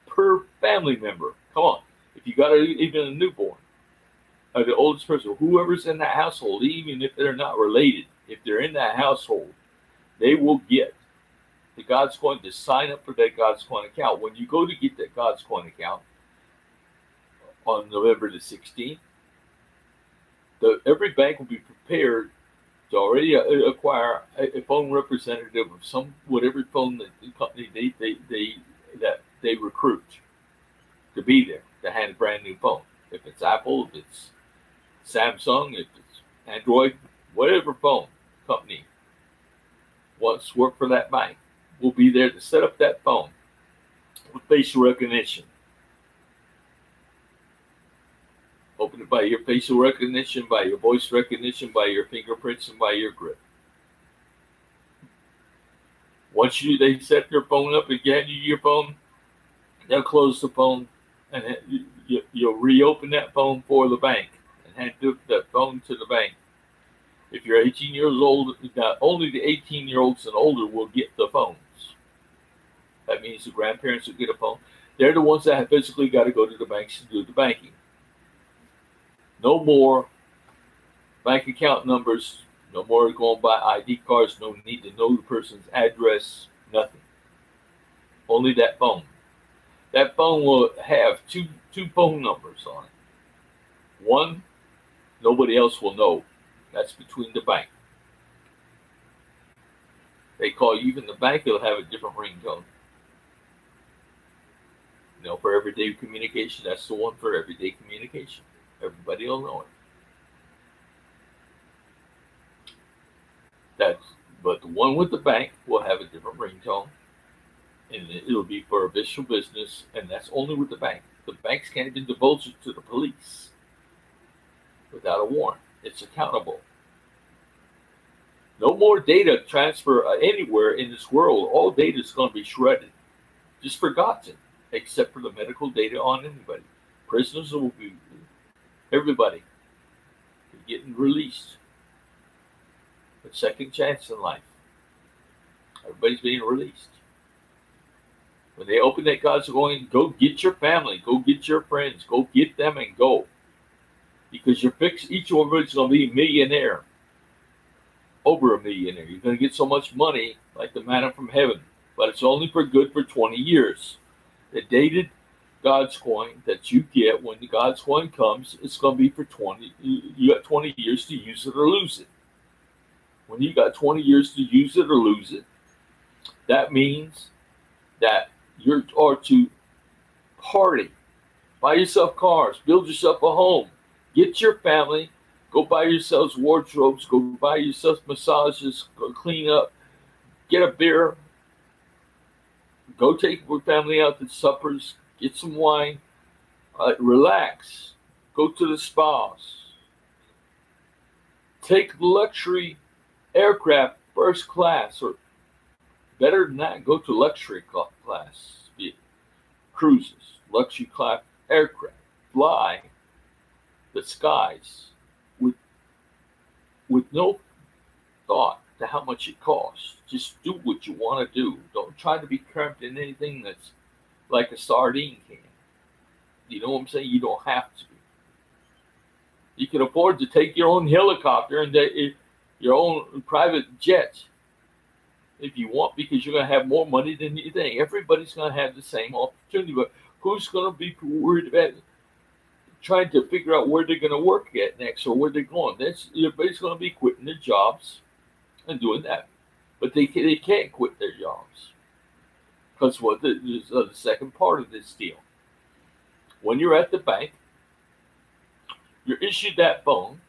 per family member. Come on. If you got even a newborn, or the oldest person, whoever's in that household, even if they're not related, if they're in that household, they will get the God's coin to sign up for that God's coin account. When you go to get that God's coin account on November the 16th, every bank will be prepared to already acquire a phone representative of whatever phone that the company they recruit to be there to hand a brand new phone. If it's Apple, if it's Samsung, if it's Android, whatever phone company wants to work for that bank, will be there to set up that phone with facial recognition. Open it by your facial recognition, by your voice recognition, by your fingerprints, and by your grip. Once they set their phone up and get you your phone, they'll close the phone and you'll reopen that phone for the bank and hand that phone to the bank. If you're 18 years old, only the 18-year-olds and older will get the phones. That means the grandparents will get a phone. They're the ones that have physically got to go to the banks to do the banking. No more bank account numbers, no more going by ID cards, no need to know the person's address, nothing. Only that phone. That phone will have two phone numbers on it. One, nobody else will know. That's between the bank. They call you even the bank, it'll have a different ringtone. You know, for everyday communication, that's the one for everyday communication. Everybody will know it. But the one with the bank will have a different ringtone, and it'll be for official business, and that's only with the bank. The banks can't even divulge it to the police without a warrant. It's accountable. No more data transfer anywhere in this world. All data is going to be shredded, just forgotten, except for the medical data on anybody. Prisoners will be, everybody, getting released. A second chance in life. Everybody's being released. When they open that, God's going, go get your family, go get your friends, go get them and go. Because each one of them is going to be a millionaire. Over a millionaire. You're going to get so much money like the manna from heaven. But it's only for good for 20 years. The dated God's coin that you get when the God's coin comes, it's going to be for 20. You got 20 years to use it or lose it. When you got 20 years to use it or lose it, that means that you are to party, buy yourself cars, build yourself a home, get your family, go buy yourselves wardrobes, go buy yourself massages, go clean up, get a beer, go take your family out to suppers, get some wine, relax, go to the spas, take luxury aircraft first class, or better than that, go to luxury class, cruises, luxury class aircraft, fly the skies with no thought to how much it costs. Just do what you want to do. Don't try to be cramped in anything that's like a sardine can. You know what I'm saying? You don't have to be. You can afford to take your own helicopter and your own private jet if you want, because you're going to have more money than you think. Everybody's going to have the same opportunity, but who's going to be worried about trying to figure out where they're going to work at next or where they're going? Everybody's going to be quitting their jobs and doing that, but they can't quit their jobs, because what the second part of this deal, when you're at the bank, you're issued that phone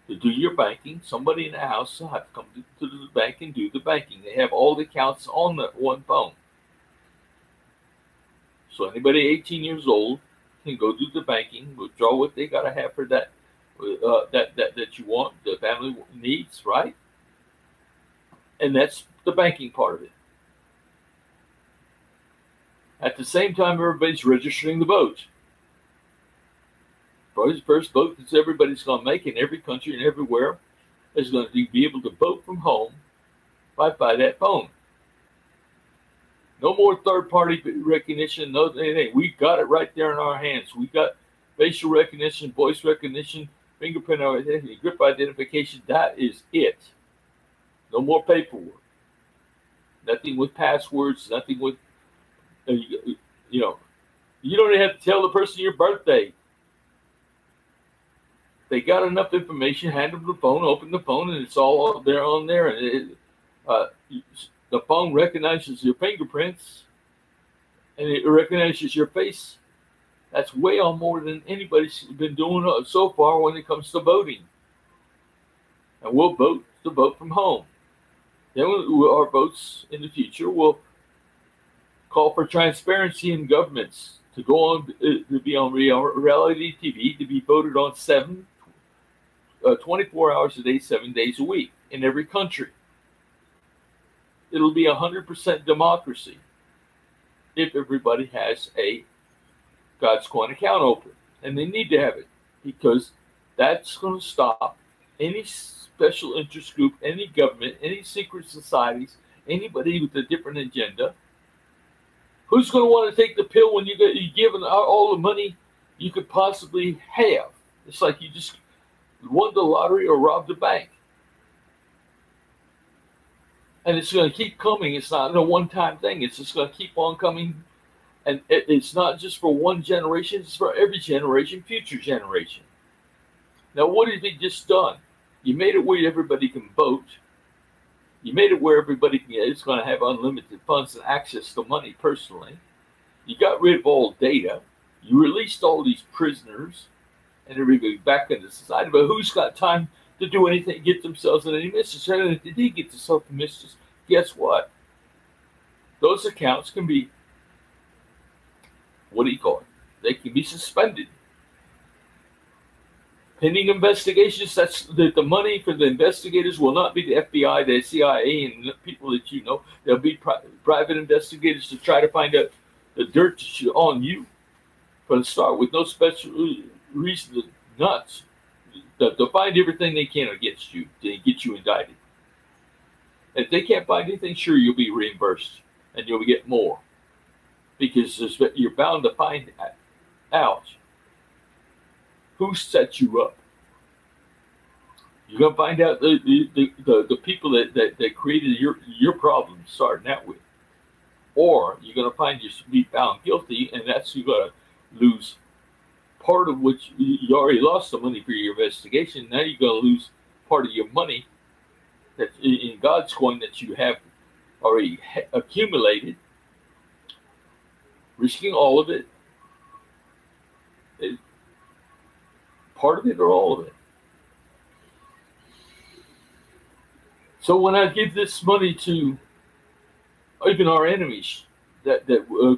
to do your banking. Somebody in the house will have to come to the bank and do the banking. They have all the accounts on that one phone. So anybody 18 years old can go do the banking, withdraw what they got to have for that that you want, the family needs, right? And that's the banking part of it. At the same time, everybody's registering the vote. First vote that everybody's going to make in every country and everywhere is going to be able to vote from home by that phone. No more third-party recognition. No anything. We got it right there in our hands. We got facial recognition, voice recognition, fingerprint identity, grip identification. That is it. No more paperwork. Nothing with passwords. Nothing with you don't even have to tell the person your birthday. They got enough information, hand them the phone, open the phone, and it's all there on there. And the phone recognizes your fingerprints, and it recognizes your face. That's way on more than anybody's been doing so far when it comes to voting. And we'll vote to vote from home. Then our votes in the future will call for transparency in governments, to go on to be on reality TV, to be voted on 24 hours a day, 7 days a week in every country. It'll be 100% democracy if everybody has a God's Coin account open. And they need to have it, because that's going to stop any special interest group, any government, any secret societies, anybody with a different agenda. Who's going to want to take the pill when you're giving out all the money you could possibly have? It's like you just won the lottery or robbed the bank. And it's going to keep coming. It's not a one-time thing. It's just going to keep on coming. And it's not just for one generation. It's for every generation, future generation. Now, what have they just done? You made it where everybody can vote. You made it where everybody is going to have unlimited funds and access to money personally. You got rid of all data. You released all these prisoners and everybody back into society. But who's got time to do anything, get themselves in any mischief? And if they did get themselves in mischief, guess what? Those accounts can be, what do you call it? They can be suspended. Pending investigations, that's the money for the investigators will not be the FBI, the CIA, and the people that you know. There'll be private investigators to try to find out the dirt that's on you from the start with no special reason to nuts. They'll find everything they can against you to get you indicted. If they can't find anything, sure, you'll be reimbursed and you'll get more because you're bound to find out who set you up. You're going to find out the people that created your problems starting out with. Or you're going to find you be found guilty, and that's you're going to lose part of which you already lost the money for your investigation. Now you're going to lose part of your money that in God's coin that you have already accumulated, risking all of it. Part of it or all of it. So when I give this money to even our enemies, that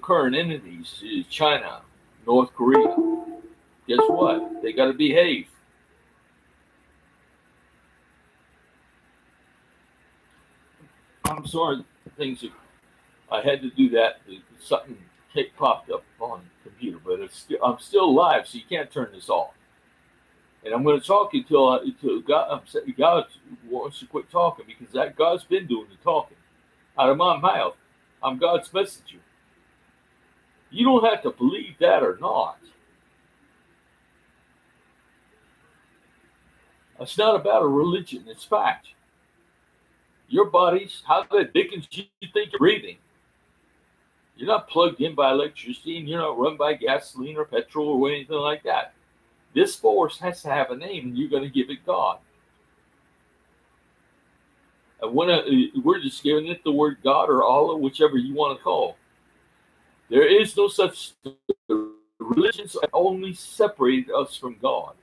current enemies, China, North Korea, guess what? They got to behave. I'm sorry, I had to do that. Something popped up on the computer, but I'm still alive, so you can't turn this off. And I'm going to talk until God wants to quit talking, because God's been doing the talking out of my mouth. I'm God's messenger. You don't have to believe that or not. It's not about a religion. It's fact. Your bodies, how the dickens do you think you're breathing? You're not plugged in by electricity, and you're not run by gasoline or petrol or anything like that. This force has to have a name, and you're going to give it God. And we're just giving it the word God or Allah, whichever you want to call. There is no such religions only separate us from God.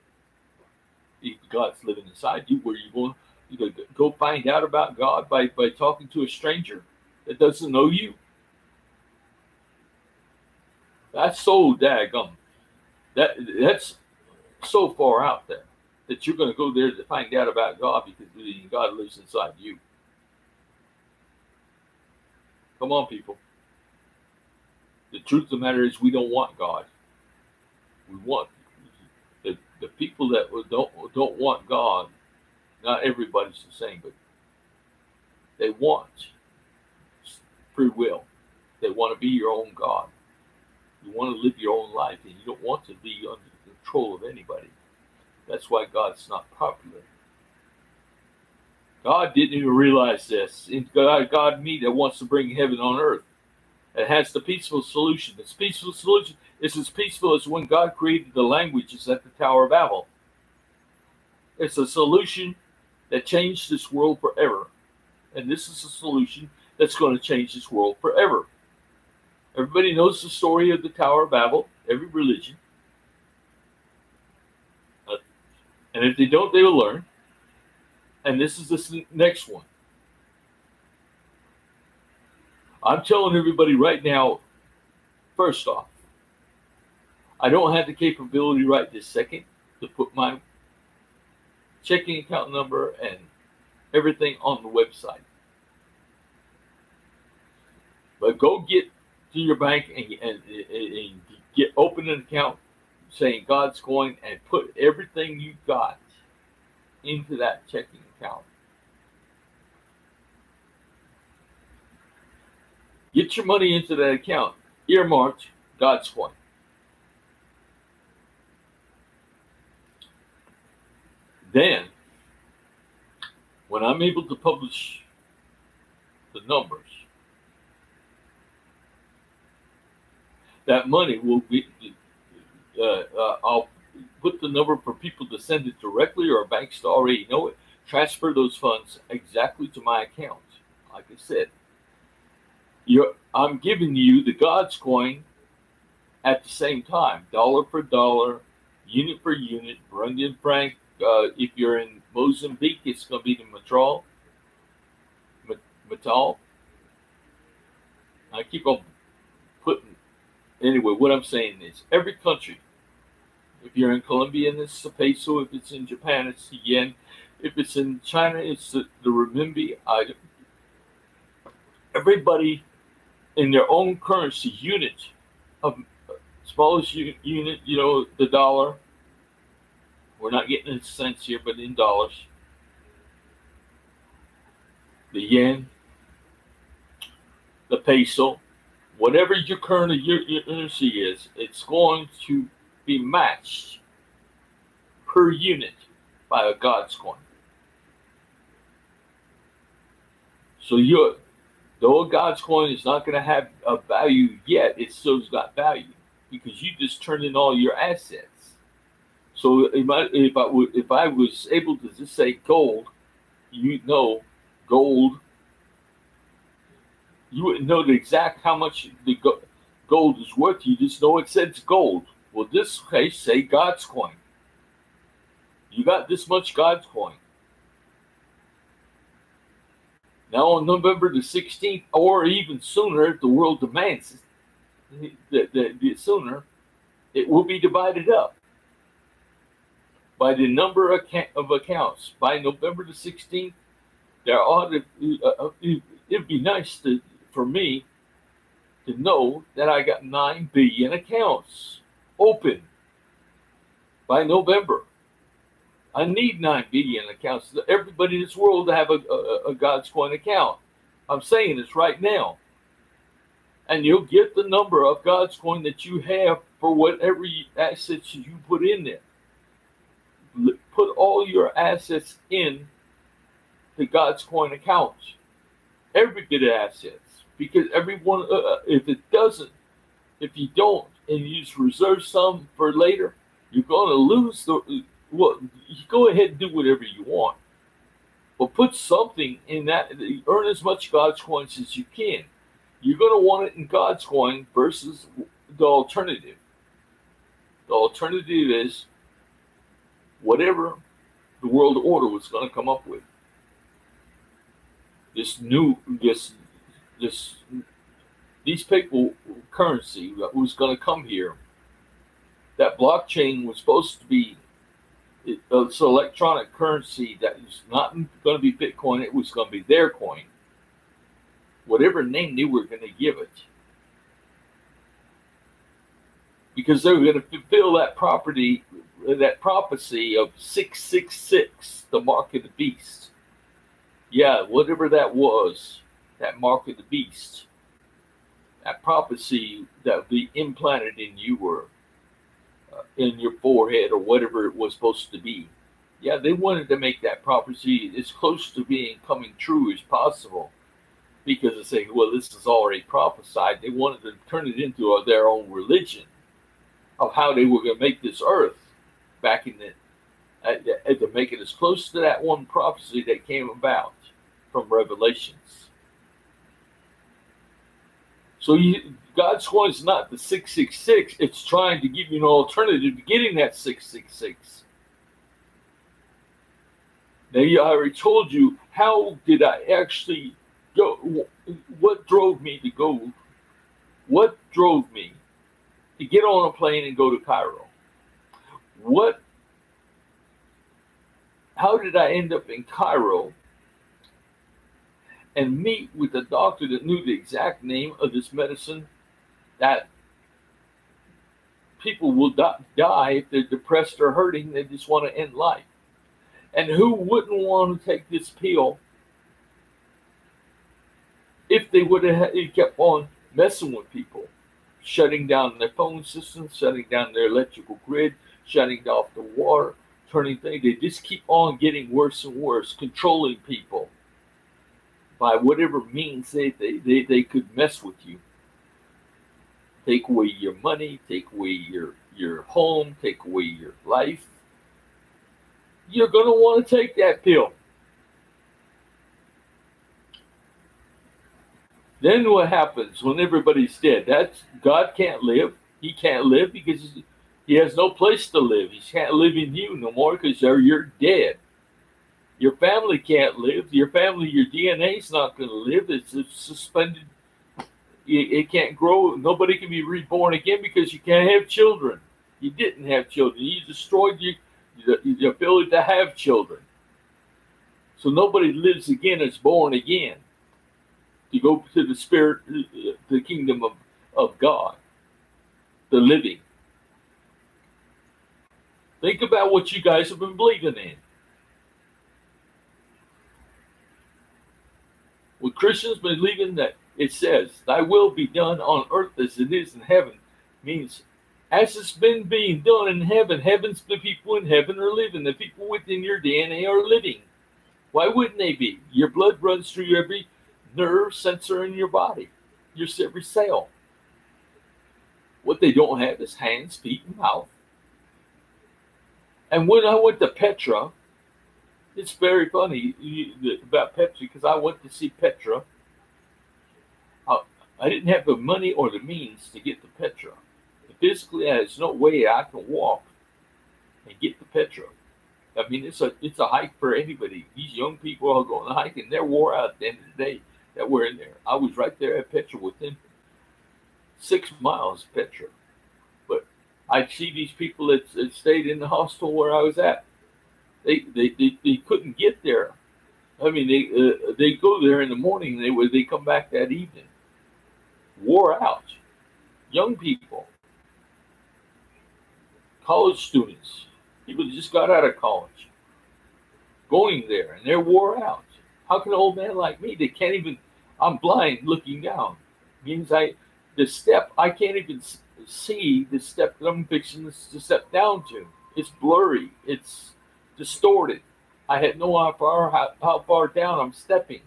God's living inside you. Where you going to go find out about God by talking to a stranger that doesn't know you? That's so daggum. That's so far out there that you're going to go there to find out about God because God lives inside you. Come on, people. The truth of the matter is we don't want God. We want the people that don't want God. Not everybody's the same, but they want free will. They want to be your own God. You want to live your own life, and you don't want to be under the control of anybody. That's why God's not popular. God didn't even realize this. It's God me that wants to bring heaven on earth. It has the peaceful solution. This peaceful solution is as peaceful as when God created the languages at the Tower of Babel. It's a solution that changed this world forever. And this is a solution that's going to change this world forever. Everybody knows the story of the Tower of Babel, every religion. And if they don't, they will learn. And this is the next one. I'm telling everybody right now, first off, I don't have the capability right this second to put my checking account number and everything on the website. But go get to your bank and open an account saying God's going, and put everything you got into that checking account. Get your money into that account, earmarked God's coin. Then, when I'm able to publish the numbers, that money will be, I'll put the number for people to send it directly, or banks to already know it, transfer those funds exactly to my account. said. I'm giving you the God's coin at the same time, dollar for dollar, unit for unit, Burundian franc. If you're in Mozambique, it's going to be the metal. I keep on putting. Anyway, what I'm saying is every country. If you're in Colombia, it's the peso. If it's in Japan, it's the yen. If it's in China, it's the renminbi. Everybody in their own currency unit of smallest unit, the dollar. We're not getting in cents here, but in dollars. The yen, the peso, whatever your currency is, it's going to be matched per unit by a God's coin. So though a God's coin is not going to have a value yet, it still's got value because you just turned in all your assets. So if I was able to just say gold, gold, you wouldn't know the exact how much the gold is worth. You just know it says gold. Well, this case say God's coin. You got this much God's coin. Now on November the 16th, or even sooner, if the world demands the sooner, it will be divided up by the number of accounts. By November the 16th, there ought to, it'd be nice for me to know that I got 9 billion accounts open by November. I need 9 billion accounts. Everybody in this world to have a God's coin account. I'm saying this right now. And you'll get the number of God's coin that you have for whatever assets you put in there. Put all your assets in the God's coin account. Every bit of assets. Because everyone, if you don't, and you just reserve some for later, you're going to lose well, you go ahead and do whatever you want. But put something in that, earn as much God's coins as you can. You're going to want it in God's coin versus the alternative. The alternative is whatever the world order was going to come up with. These people currency that was going to come here, that blockchain was supposed to be, it's electronic currency that is not going to be Bitcoin. It was going to be their coin. Whatever name they were going to give it. Because they were going to fulfill that prophecy of 666, the mark of the beast. Yeah, whatever that was, that mark of the beast. That prophecy that would be implanted in you or in your forehead or whatever it was supposed to be. Yeah, they wanted to make that prophecy as close to being coming true as possible. Because they say, well, this is already prophesied. They wanted to turn it into their own religion of how they were going to make this earth back in to make it as close to that one prophecy that came about from Revelations. So God's coin is not the 666. It's trying to give you an alternative to getting that 666. Now, I already told you, how did I actually go? What drove me to go? What drove me to get on a plane and go to Cairo? How did I end up in Cairo and meet with a doctor that knew the exact name of this medicine that people will die if they're depressed or hurting, they just want to end life? And who wouldn't want to take this pill if they would have kept on messing with people, shutting down their phone systems, shutting down their electrical grid, shutting off the water, turning things? They just keep on getting worse and worse, controlling people by whatever means they could mess with you. Take away your money, take away your home, take away your life. You're going to want to take that pill. Then what happens when everybody's dead? That's God can't live. He can't live because he has no place to live. He can't live in you no more because you're dead. Your family can't live. Your family, your DNA is not going to live. It's suspended. It can't grow. Nobody can be reborn again because you can't have children. You didn't have children. You destroyed the ability to have children. So nobody lives again is born again to go to the spirit, the kingdom of God, the living. Think about what you guys have been believing in. Well, Christians believing that it says, "Thy will be done on earth as it is in heaven," means as it's been being done in heaven, the people in heaven are living. The people within your DNA are living. Why wouldn't they be? Your blood runs through every nerve sensor in your body, your every cell. What they don't have is hands, feet, and mouth. And when I went to Petra, it's very funny about Petra because I went to see Petra. I didn't have the money or the means to get to Petra. Physically, there's no way I can walk and get to Petra. I mean, it's a hike for anybody. These young people are going hiking. They're wore out at the end of the day that we're in there. I was right there at Petra within 6 miles of Petra. But I'd see these people that stayed in the hostel where I was at. They couldn't get there. I mean, they go there in the morning and they come back that evening. Wore out. Young people. College students. People that just got out of college. Going there and they're wore out. How can an old man like me, they can't even, I'm blind looking down. Means I can't even see the step that I'm fixing to step down to. It's blurry. It's distorted. I had no idea how far down I'm stepping.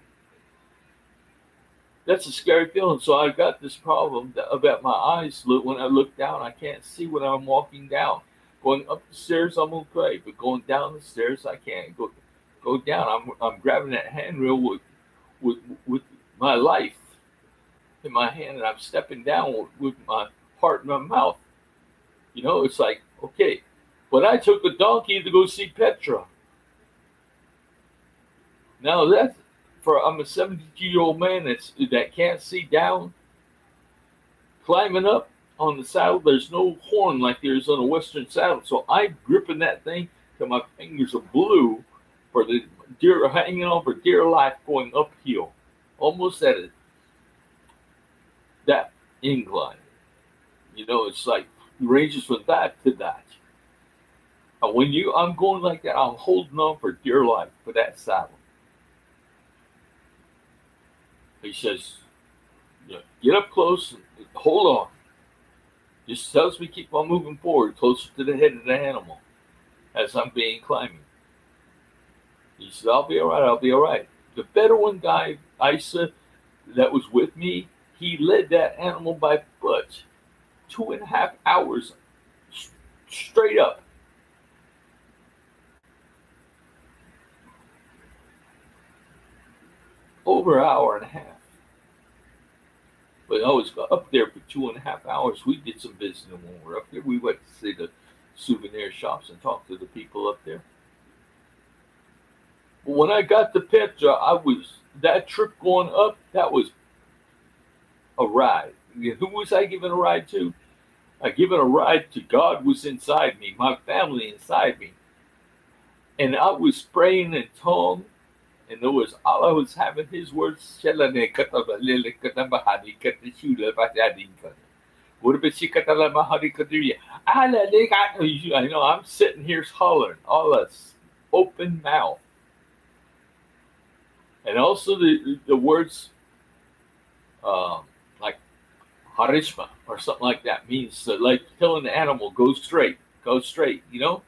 That's a scary feeling. So I got this problem about my eyes. When I look down, I can't see when I'm walking down. Going up the stairs, I'm okay, but going down the stairs, I can't go down. I'm grabbing that handrail with my life in my hand, and I'm stepping down with my heart in my mouth. You know, it's like, okay. But I took a donkey to go see Petra. Now I'm a 72-year-old man that can't see down. Climbing up on the saddle, there's no horn like there's on a Western saddle. So I'm gripping that thing till my fingers are blue for the deer, hanging on for dear life, going uphill, almost at that incline. You know, it's like ranges from that to that. And when I'm going like that, I'm holding on for dear life for that saddle. He says, get up close and hold on. Just tells me keep on moving forward, closer to the head of the animal as I'm climbing. He said, I'll be all right, I'll be all right. The Bedouin guy, Isa, that was with me, he led that animal by foot 2.5 hours straight up. Over an hour and a half. But I was up there for 2.5 hours. We did some visiting when we were up there. We went to see the souvenir shops and talk to the people up there. But when I got to Petra, that trip going up, that was a ride. Who was I giving a ride to? I given a ride to God was inside me, my family inside me. And I was praying in tongues. And there was Allah was having his words. I know I'm sitting here hollering, Allah's open mouth. And also the words like harishma or something like that means like telling the animal go straight, you know.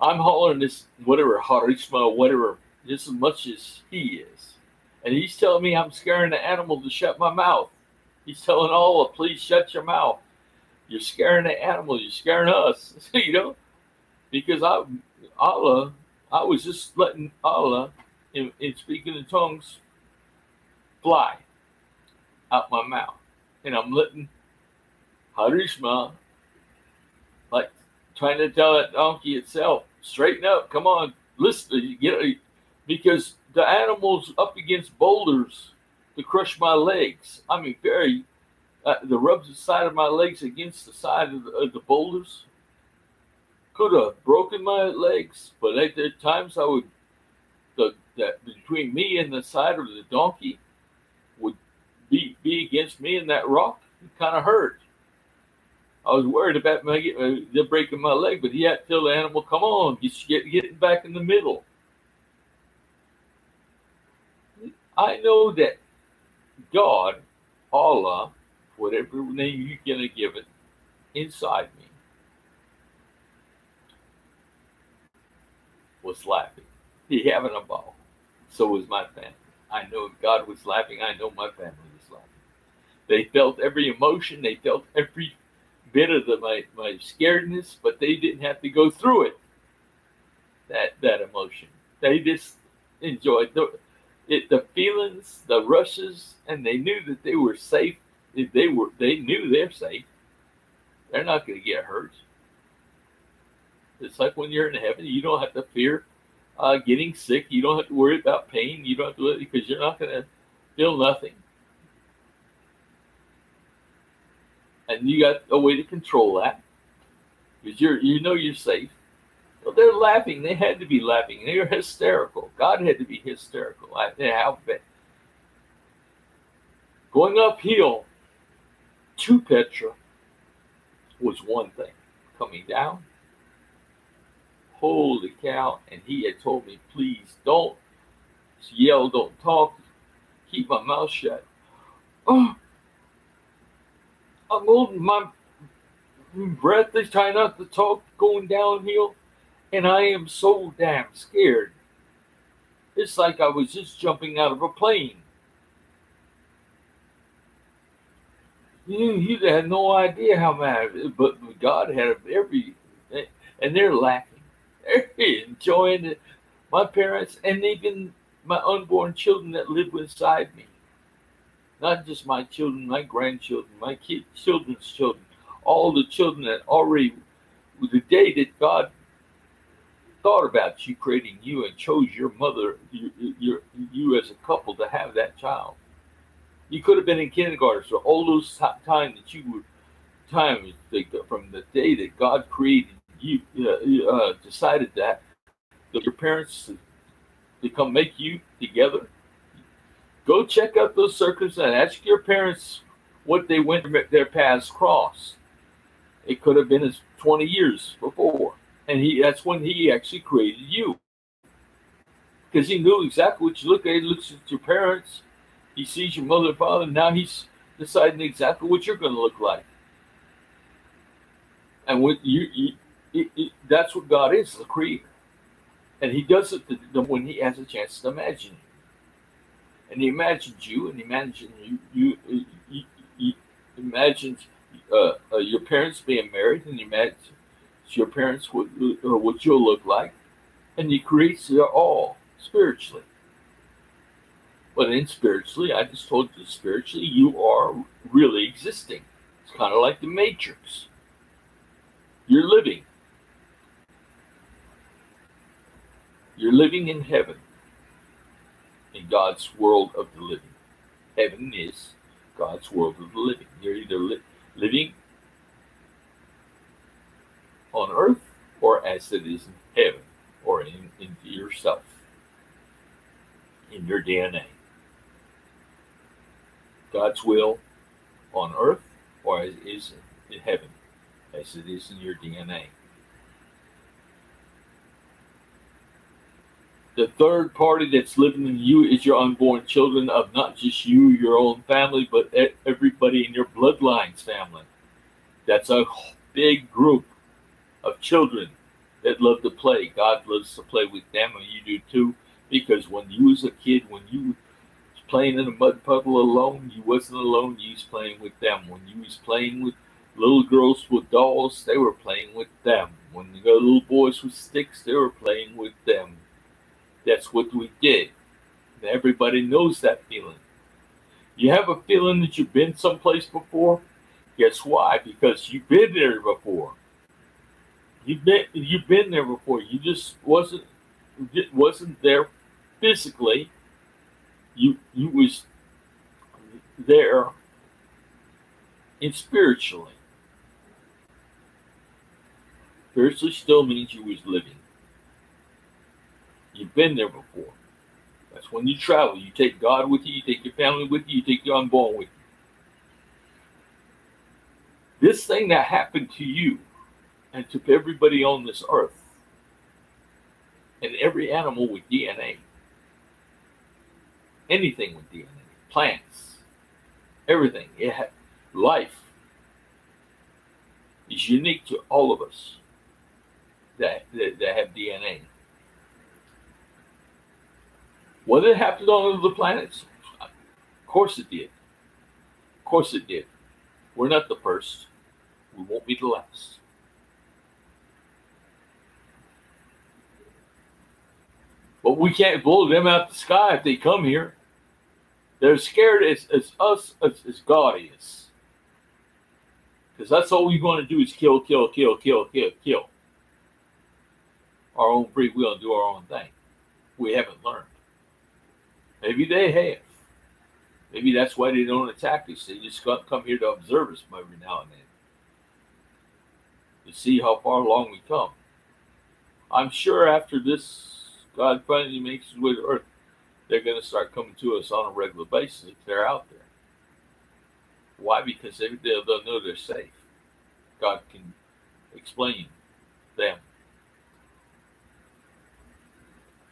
I'm hollering this whatever harishma, whatever, just as much as he is. And he's telling me I'm scaring the animal to shut my mouth. He's telling Allah, please shut your mouth. You're scaring the animal. You're scaring us. You know? Because I was just letting Allah, in speaking in tongues, fly. out my mouth. And I'm letting Harishma, like trying to tell that donkey itself, straighten up, come on, listen, because the animal's up against boulders to crush my legs. I mean, the rubs the side of my legs against the side of the boulders could have broken my legs, but at the times I would, that between me and the side of the donkey would be against me and that rock, it kind of hurt. I was worried about they're breaking my leg, but he had to tell the animal, come on, get back in the middle. I know that God, Allah, whatever name you're going to give it, inside me was laughing. He having a ball. So was my family. I know God was laughing. I know my family was laughing. They felt every emotion. They felt every bit of my scaredness, but they didn't have to go through it. That emotion. They just enjoyed the feelings, the rushes, and they knew that they were safe. They knew they're safe. They're not going to get hurt. It's like when you're in heaven, you don't have to fear getting sick. You don't have to worry about pain. You don't have to, because you're not going to feel nothing. And you got a way to control that, because you're safe. Well, they're laughing. They had to be laughing. They were hysterical. God had to be hysterical. Going uphill to Petra was one thing. Coming down, holy cow! And he had told me, please don't yell, don't talk, keep my mouth shut. Oh, I'm holding my breath. They try not to talk going downhill, and I am so damn scared. It's like I was just jumping out of a plane. You had no idea how mad, but God had every, and they're laughing. They're enjoying it. My parents, and even my unborn children that live inside me. Not just my children, my grandchildren, my children's children, all the children that already, the day that God thought about you, creating you, and chose your mother, you as a couple to have that child. You could have been in kindergarten, so all those time that you were, from the day that God created you, decided that your parents to come make you together. Go check out those circumstances. Ask your parents what they went their paths crossed. It could have been as 20 years before, and that's when he actually created you, because he knew exactly what you look at. He looks at your parents. He sees your mother and father, and now he's deciding exactly what you're going to look like. And what that's what God is, the creator. And he does it when he has a chance to imagine you. And he imagines you, and he imagines he imagines your parents being married, and he imagines your parents what you'll look like. And he creates it all spiritually. But spiritually, I just told you, spiritually, you are really existing. It's kind of like the Matrix. You're living. You're living in heaven, in God's world of the living. Heaven is God's world of the living. You're either living on earth, or as it is in heaven, or into yourself, in your DNA. God's will on earth, or as it is in heaven, as it is in your DNA. The third party that's living in you is your unborn children, of not just you, your own family, but everybody in your bloodline's family. That's a big group of children that love to play. God loves to play with them, and you do too, because when you was a kid, when you was playing in a mud puddle alone, you wasn't alone. You was playing with them. When you was playing with little girls with dolls, they were playing with them. When you got little boys with sticks, they were playing with them. That's what we did. And everybody knows that feeling. You have a feeling that you've been someplace before? Guess why? Because you've been there before. You've been there before. You just wasn't there physically. You was there in spiritually. Spiritually still means you was living. You've been there before. That's when you travel. You take God with you. You take your family with you. You take your unborn with you. This thing that happened to you and to everybody on this earth and every animal with DNA, anything with DNA, plants, everything, life is unique to all of us that have DNA. Whether it happened on other planets, of course it did. Of course it did. We're not the first. We won't be the last. But we can't blow them out the sky if they come here. They're scared as us as God is. Because that's all we're going to do is kill, kill, kill, kill, kill, kill. Our own free will and do our own thing. We haven't learned. Maybe they have. Maybe that's why they don't attack us. They just come here to observe us every now and then. To see how far along we come. I'm sure after this, God finally makes his way to earth, they're going to start coming to us on a regular basis if they're out there. Why? Because they'll know they're safe. God can explain them.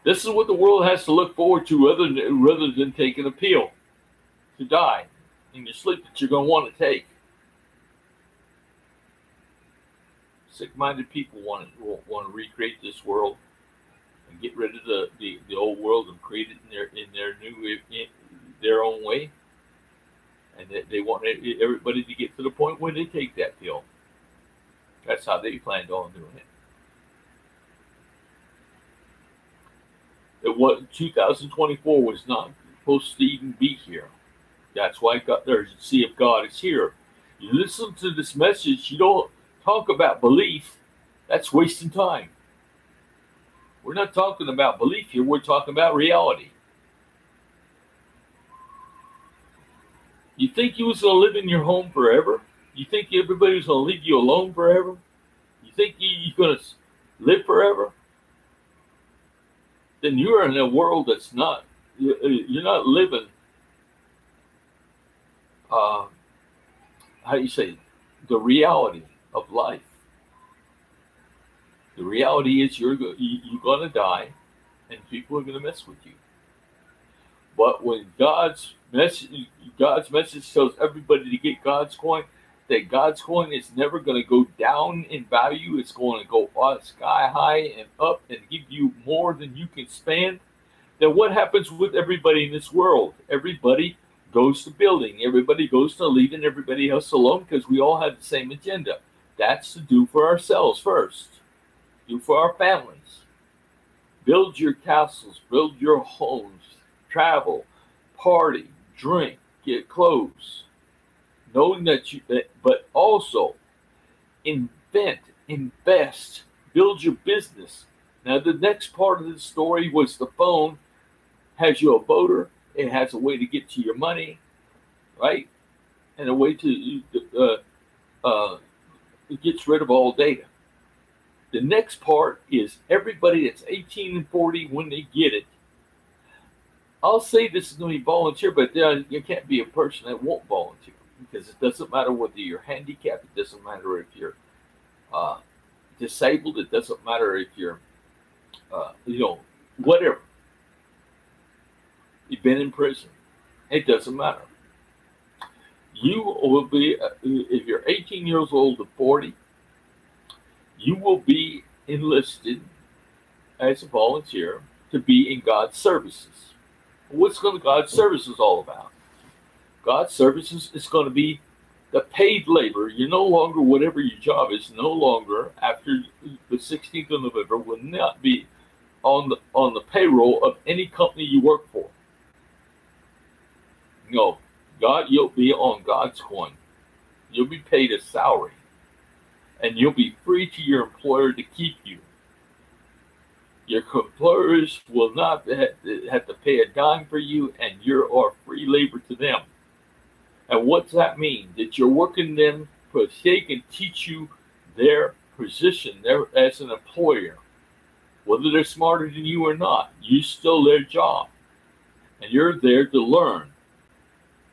This is what the world has to look forward to rather than taking a pill to die in your sleep that you're going to want to take. Sick-minded people want to recreate this world and get rid of the old world and create it in their own way. And they want everybody to get to the point where they take that pill. That's how they planned on doing it. 2024 was not supposed to even be here. That's why the urgency of God is here. You listen to this message, you don't talk about belief, that's wasting time. We're not talking about belief here, we're talking about reality. You think you was going to live in your home forever? You think everybody was going to leave you alone forever? You think you're going to live forever? Then you're in a world that's not, you're not living, how do you say, the reality of life. The reality is you're going to die and people are going to mess with you. But when God's message tells everybody to get God's coin, that God's coin is never going to go down in value. It's going to go sky high and up and give you more than you can spend. Then what happens with everybody in this world? Everybody goes to building. Everybody goes to leaving everybody else alone because we all have the same agenda. That's to do for ourselves first. Do for our families. Build your castles. Build your homes. Travel. Party. Drink. Get clothes. Knowing that but also invest, build your business. Now, the next part of the story was the phone has you a voter. It has a way to get to your money, right? And a way to, it gets rid of all data. The next part is everybody that's 18 and 40, when they get it, I'll say this is going to be volunteer, but you can't be a person that won't volunteer. Because it doesn't matter whether you're handicapped, it doesn't matter if you're disabled, it doesn't matter if you're, whatever. You've been in prison. It doesn't matter. You will be, if you're 18 years old to 40, you will be enlisted as a volunteer to be in God's services. What's God's services all about? God's services is going to be the paid labor. You're no longer, whatever your job is, no longer after the 16th of November will not be on the payroll of any company you work for. No, You'll be on God's coin. You'll be paid a salary, and you'll be free to your employer to keep you. Your employers will not have to pay a dime for you, and you're free labor to them. And what's that mean? That you're working them because they can teach you their position there as an employer. Whether they're smarter than you or not, you still their job. And you're there to learn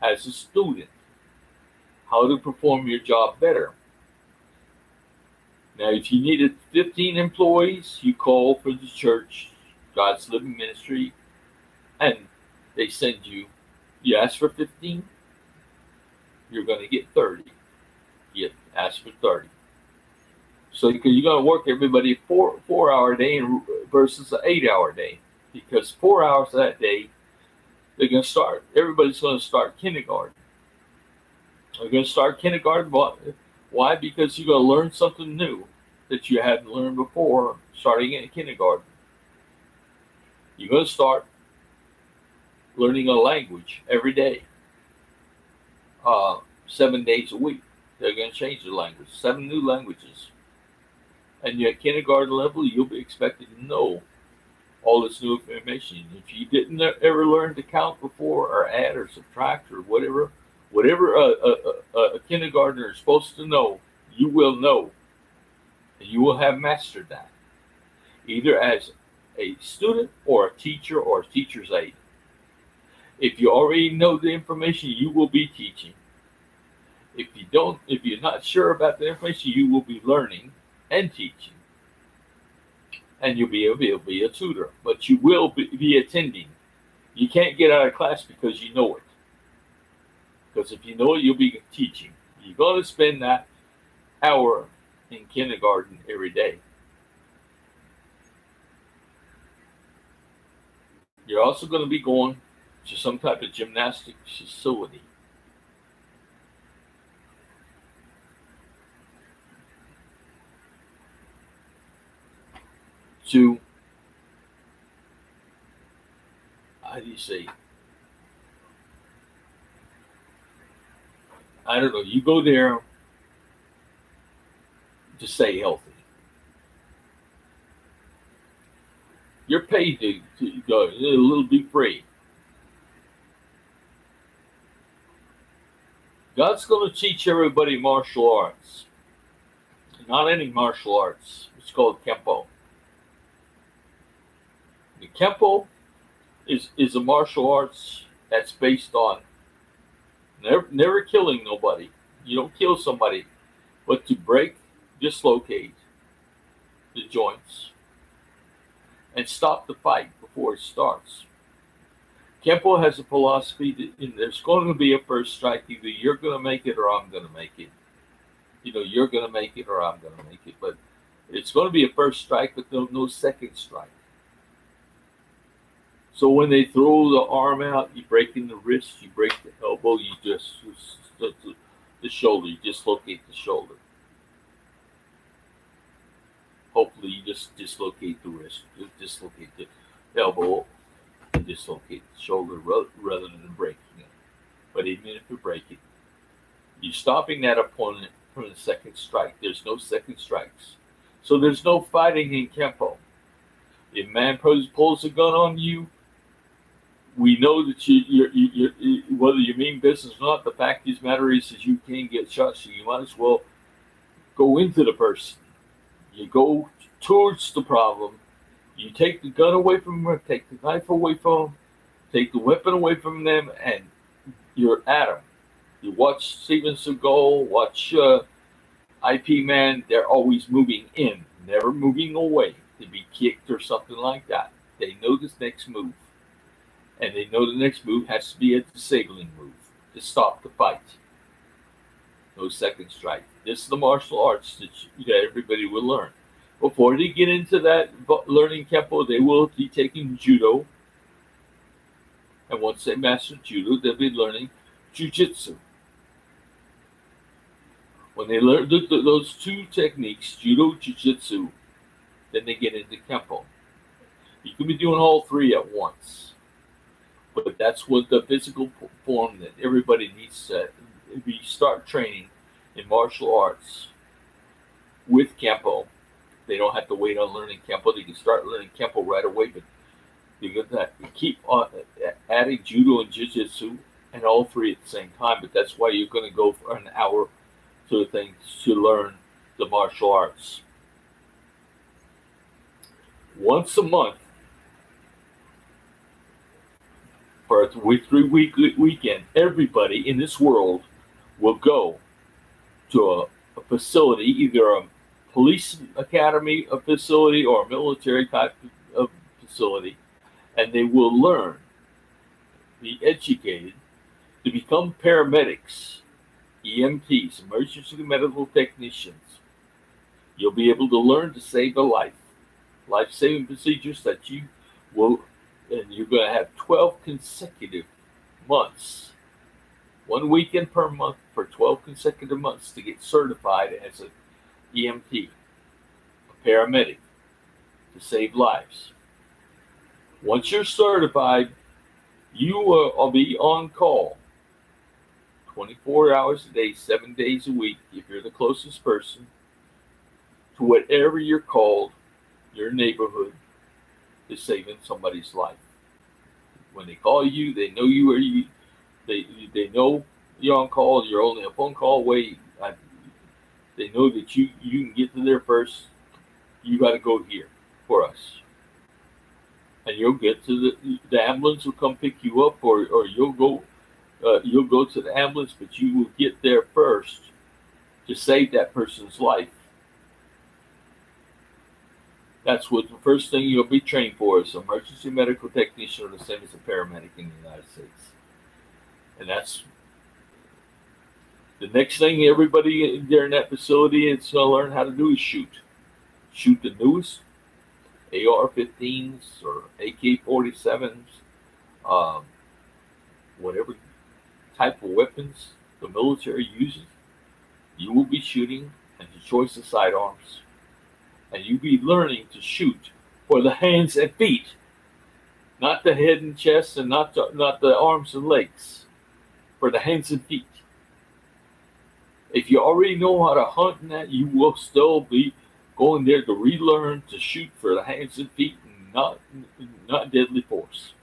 as a student how to perform your job better. Now, if you needed 15 employees, you call for the church, God's Living Ministry, and they send you. You ask for 15, you're going to get 30. You ask for 30. So because you're going to work everybody a 4-hour day versus an 8-hour day. Because 4 hours of that day, everybody's going to start kindergarten. They're going to start kindergarten. Why? Because you're going to learn something new that you hadn't learned before starting in kindergarten. You're going to start learning a language every day, 7 days a week. They're going to change the language, 7 new languages. And at kindergarten level, you'll be expected to know all this new information. If you didn't ever learn to count before, or add or subtract or whatever a kindergartner is supposed to know, you will know. And you will have mastered that, either as a student or a teacher or a teacher's aide. If you already know the information, you will be teaching. If you're not sure about the information, you will be learning and teaching. And you'll be able to be a tutor, but you will be attending. You can't get out of class because you know it. Because if you know it, you'll be teaching. You're going to spend that hour in kindergarten every day. You're also going to be going to some type of gymnastics facility. To, how do you say, I don't know, you go there to stay healthy. You're paid to go a little bit free. God's going to teach everybody martial arts. Not any martial arts. It's called Kempo. The Kempo is a martial arts that's based on never killing nobody. You don't kill somebody, but to dislocate the joints and stop the fight before it starts. Kempo has a philosophy that there's going to be a first strike. Either you're going to make it or I'm going to make it. You're going to make it or I'm going to make it. But it's going to be a first strike, but no second strike. So when they throw the arm out, you break in the wrist, you break the elbow, you just the shoulder, you dislocate the shoulder. Hopefully you just dislocate the wrist, you dislocate the elbow, and dislocate the shoulder rather than breaking it. But even if you break it, you're stopping that opponent from the second strike. There's no second strikes. So there's no fighting in Kempo. If man pulls a gun on you, we know that you whether you mean business or not, the fact of the matter is you can get shot, so you might as well go into the person. You go towards the problem. You take the gun away from them, take the knife away from them, take the weapon away from them, and you're at them. You watch Steven Seagal, watch IP Man, they're always moving in, never moving away to be kicked or something like that. They know this next move. And they know the next move has to be a disabling move to stop the fight. No second strike. This is the martial arts that everybody will learn. Before they get into that learning Kempo, they will be taking Judo. And once they master Judo, they'll be learning Jiu-Jitsu. When they learn those two techniques, Judo, Jiu-Jitsu, then they get into Kempo. You can be doing all three at once. But that's what the physical form that everybody needs to. If you start training in martial arts with Kempo, they don't have to wait on learning Kempo. They can start learning Kempo right away, but you got to keep on adding Judo and Jiu-Jitsu and all three at the same time. But that's why you're going to go for an hour to the thing to learn the martial arts. Once a month for a 3-week weekend, everybody in this world will go to a facility, either a police academy, a facility, or a military type of facility, and they will learn, be educated to become paramedics, EMTs, emergency medical technicians. You'll be able to learn to save a life, life-saving procedures that you will, and you're going to have 12 consecutive months, 1 weekend per month for 12 consecutive months to get certified as an EMT, a paramedic, to save lives. Once you're certified, you will be on call 24 hours a day, 7 days a week, if you're the closest person, to whatever you're called, your neighborhood, is saving somebody's life. When they call you, they know you are you. They know you're on call. You're only a phone call away. They know that you can get to there first. You got to go here for us, and you'll get to the ambulance will come pick you up, or you'll go to the ambulance, but you will get there first to save that person's life. That's what the first thing you'll be trained for is emergency medical technician, or the same as a paramedic in the United States. And that's the next thing everybody there in that facility is going to learn how to do is shoot. Shoot the newest AR-15s or AK-47s, whatever type of weapons the military uses. You will be shooting, and the choice of sidearms. And you be learning to shoot for the hands and feet, not the head and chest, and not the arms and legs, for the hands and feet. If you already know how to hunt in that, you will still be going there to relearn to shoot for the hands and feet, and not deadly force.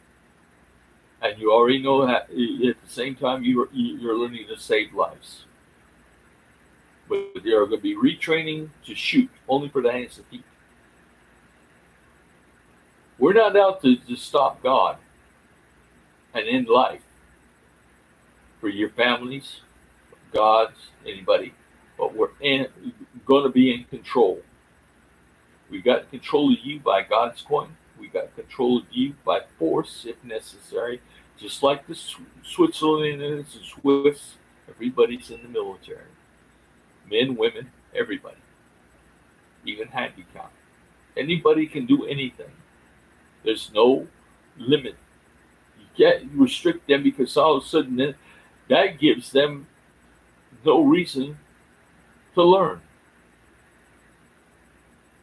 And you already know that at the same time you're learning to save lives. But they are going to be retraining to shoot only for the hands and feet. We're not out to stop God and end life for your families, God's, anybody, but we're going to be in control. We got control of you by God's coin. We got control of you by force if necessary. Just like the Switzerland and the Swiss, everybody's in the military. Men, women, everybody, even handicapped. Anybody can do anything. There's no limit. You can't restrict them, because all of a sudden that gives them no reason to learn.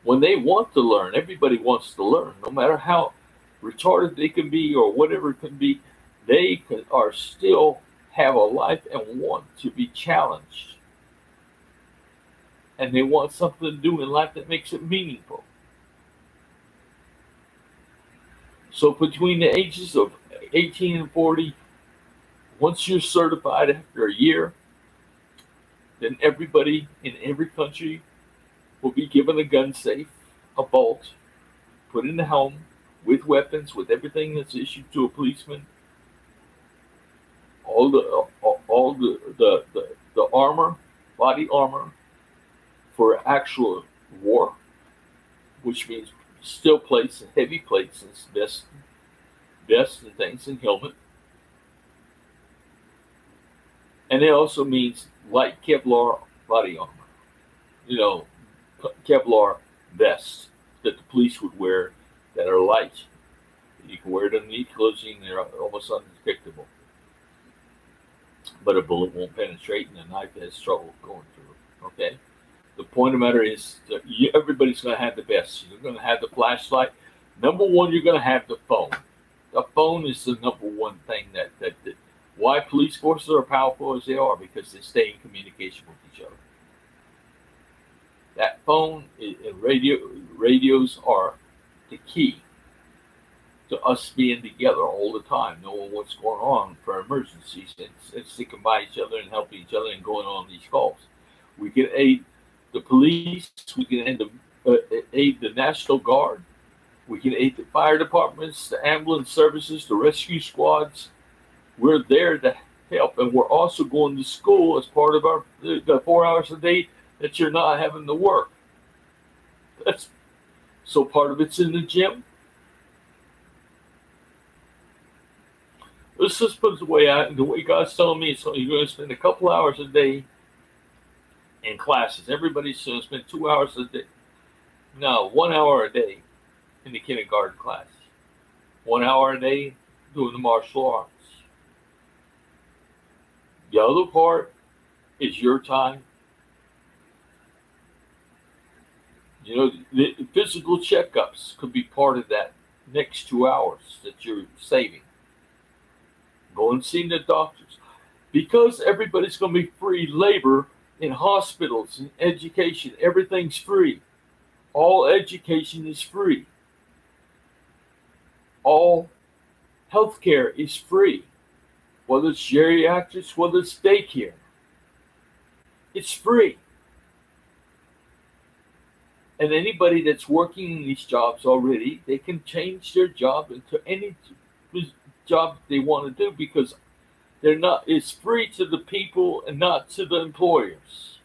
When they want to learn, everybody wants to learn, no matter how retarded they can be or whatever it can be. They are still have a life and want to be challenged. And they want something to do in life that makes it meaningful. So between the ages of 18 and 40, once you're certified after a year, then everybody in every country will be given a gun safe, a bolt, put in the home, with weapons, with everything that's issued to a policeman. All the armor, body armor, for actual war, which means steel plates and heavy plates and vests and things, and helmet. And it also means light Kevlar body armor. You know, Kevlar vests that the police would wear that are light. You can wear it underneath clothing, they're almost undetectable. But a bullet won't penetrate, and a knife has trouble going through it. Okay? The point of the matter is that everybody's going to have the best. You're going to have the flashlight. Number one, you're going to have the phone. The phone is the number one thing that why police forces are powerful as they are, because they stay in communication with each other. That phone and radios are the key to us being together all the time, knowing what's going on for emergencies, and sticking by each other and helping each other and going on these calls. We can aid the police. We can aid the National Guard. We can aid the fire departments, the ambulance services, the rescue squads. We're there to help, and we're also going to school as part of the 4 hours a day that you're not having to work. So part of it's in the gym. Let's just put it the way God's telling me. So you're going to spend a couple hours a day in classes. Everybody's going to spend 2 hours a day. No, 1 hour a day in the kindergarten class. 1 hour a day doing the martial arts. The other part is your time. You know, the physical checkups could be part of that next 2 hours that you're saving. Go and see the doctors. Because everybody's going to be free labor in hospitals and education, everything's free. All education is free. All healthcare is free. Whether it's geriatrics, whether it's daycare. It's free. And anybody that's working in these jobs already, they can change their job into any job they want to do, because it's free to the people and not to the employers.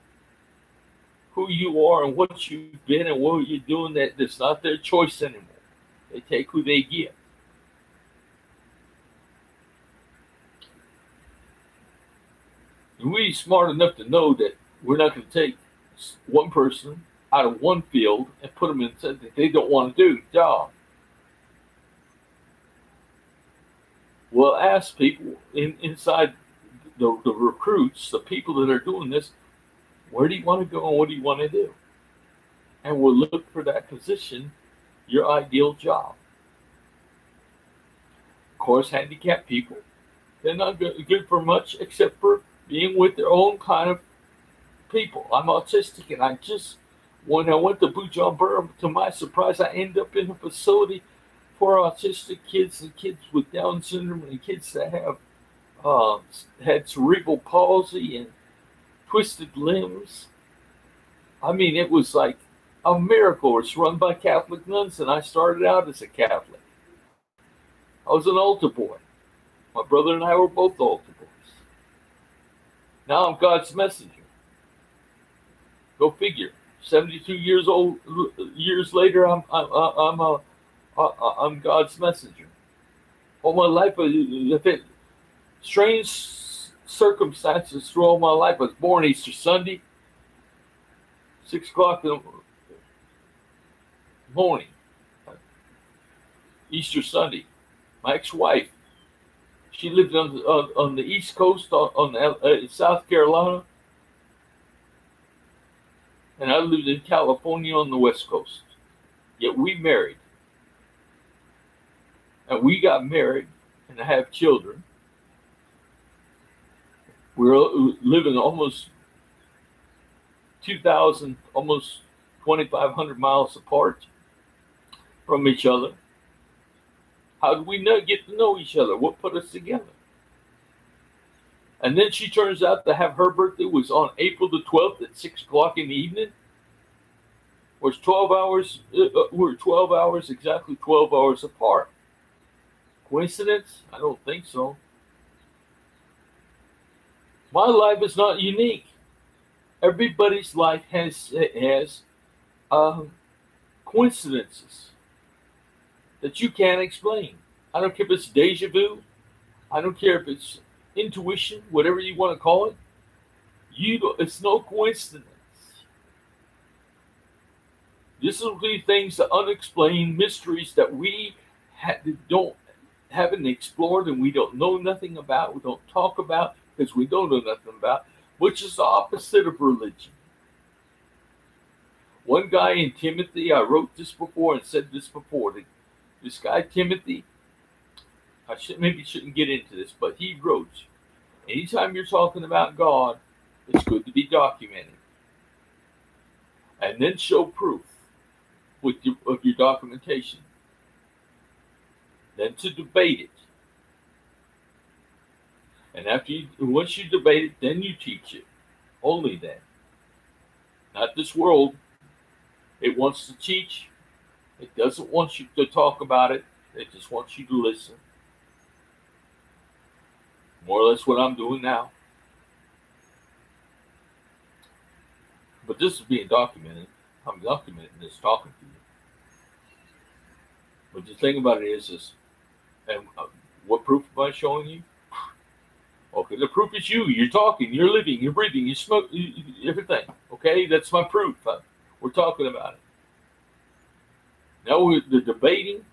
Who you are and what you've been and what you're doing, that's not their choice anymore. They take who they get. And we're smart enough to know that we're not going to take one person out of one field and put them in something that they don't want to do the job. We'll ask people inside the recruits, the people that are doing this, where do you want to go and what do you want to do? And we'll look for that position, your ideal job. Of course, handicapped people, they're not good for much except for being with their own kind of people. I'm autistic, and when I went to Bujumbura, to my surprise, I ended up in a facility for autistic kids and kids with Down syndrome and kids that have had cerebral palsy and twisted limbs. I mean, it was like a miracle. It's run by Catholic nuns, and I started out as a Catholic. I was an altar boy. My brother and I were both altar boys. Now I'm God's messenger. Go figure. 72 years old. Years later, I'm God's messenger. All my life, I've had strange circumstances through all my life. I was born Easter Sunday, 6 o'clock in the morning. Easter Sunday. My ex-wife, she lived on the East Coast, in South Carolina, and I lived in California on the West Coast. Yet we married. And we got married and have children. We're living almost 2,000, almost 2,500 miles apart from each other. How did we get to know each other? What put us together? And then she turns out to have her birthday was on April the 12th at 6 o'clock in the evening. We're 12 hours. Exactly 12 hours apart. Coincidence? I don't think so. My life is not unique. Everybody's life has coincidences that you can't explain. I don't care if it's deja vu. I don't care if it's intuition, whatever you want to call it. It's no coincidence. This will be things, the unexplained mysteries that we haven't explored and we don't know nothing about. We don't talk about because we don't know nothing about, which is the opposite of religion. One guy in Timothy, I wrote this before and said this before. This guy Timothy, maybe shouldn't get into this, but he wrote, anytime you're talking about God, it's good to be documented. And then show proof of your documentation. Then to debate it. And once you debate it, then you teach it. Only then. Not this world. It wants to teach. It doesn't want you to talk about it. It just wants you to listen. More or less what I'm doing now. But this is being documented. I'm documenting this, talking to you. But the thing about it is and what proof am I showing you? Okay, the proof is you. You're talking, you're living, you're breathing, you smoke, everything. Okay, that's my proof. We're talking about it. Now the debating.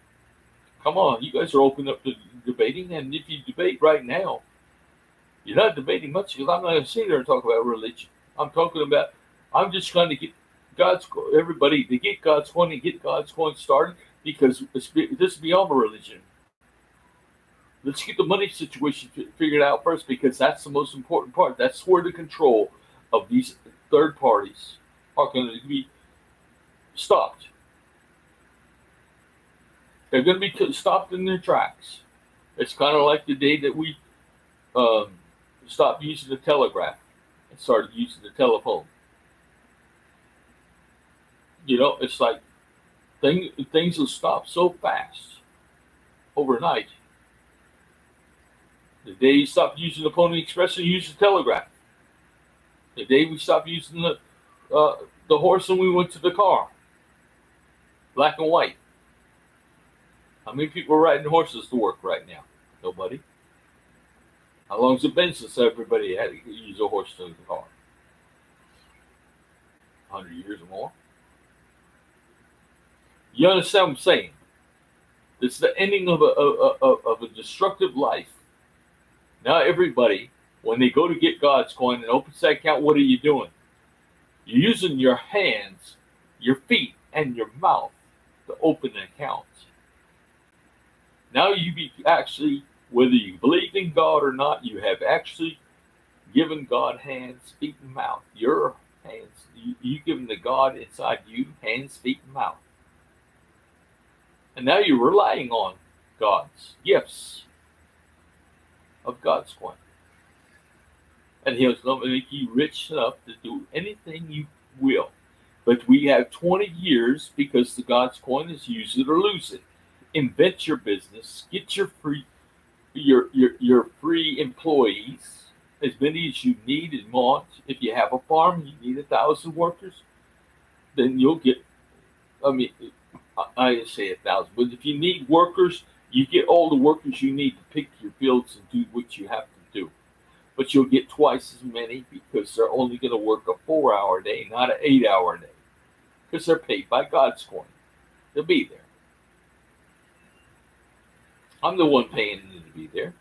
Come on, you guys are open up to debating, and if you debate right now, you're not debating much because I'm not going to sit there and talk about religion. I'm just trying to get everybody to get God's coin and get God's coin started because this is beyond a religion. Let's get the money situation figured out first because that's the most important part. That's where the control of these third parties are going to be stopped. They're going to be stopped in their tracks. It's kind of like the day that we stopped using the telegraph and started using the telephone. You know, it's like things will stop so fast overnight. The day you stopped using the Pony Express and used the telegraph. The day we stopped using the horse and we went to the car. Black and white. How many people are riding horses to work right now? Nobody. How long has it been since everybody had to use a horse to the car? 100 years or more. You understand what I'm saying? It's the ending of a destructive life. Now everybody, when they go to get God's coin and opens that account, what are you doing? You're using your hands, your feet, and your mouth to open an account. Now actually, whether you believe in God or not, you have actually given God hands, feet, and mouth. Your hands, you've given the God inside you hands, feet, and mouth. And now you're relying on God's gifts of God's coin. And He'll make you rich enough to do anything you will. But we have 20 years because the God's coin is use it or lose it. Invent your business. Get your free employees, as many as you need and want. If you have a farm, you need 1,000 workers, then you'll get. I say 1,000, but if you need workers, you get all the workers you need to pick your fields and do what you have to do. But you'll get twice as many because they're only going to work a 4-hour day, not an 8-hour day, because they're paid by God's coin. They'll be there. I'm the one paying them to be there,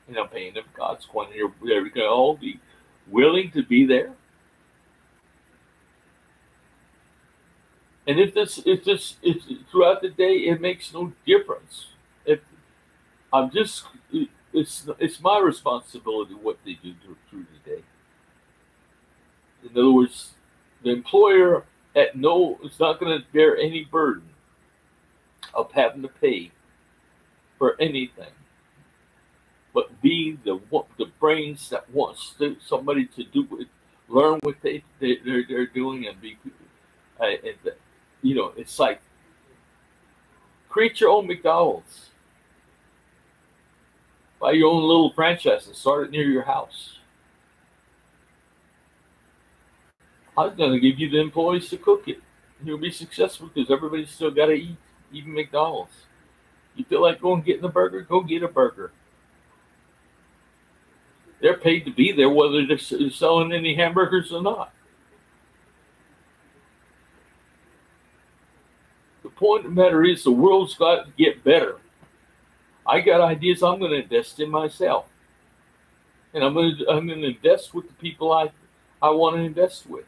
and I'm paying them God's coin. And they're going to all be willing to be there. And if throughout the day, it makes no difference. It's my responsibility what they do through the day. In other words, the employer is not going to bear any burden of having to pay for anything, but be the brains that wants somebody to learn what they're doing and be. It's like create your own McDonald's. Buy your own little franchise and start it near your house. I was going to give you the employees to cook it. You'll be successful because everybody's still got to eat, even McDonald's. You feel like going and getting a burger? Go get a burger. They're paid to be there whether they're selling any hamburgers or not. The point of the matter is the world's got to get better. I got ideas I'm going to invest in myself. And I'm going to invest with the people I want to invest with.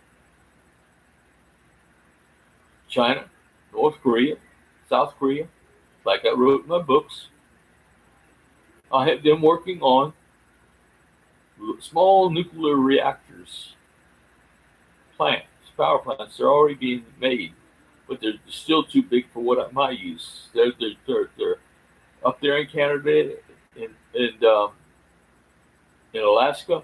China, North Korea, South Korea, like I wrote in my books. I have them working on small nuclear reactors, plants, power plants. They're already being made, but they're still too big for what I might use. They're up there in Canada and in Alaska.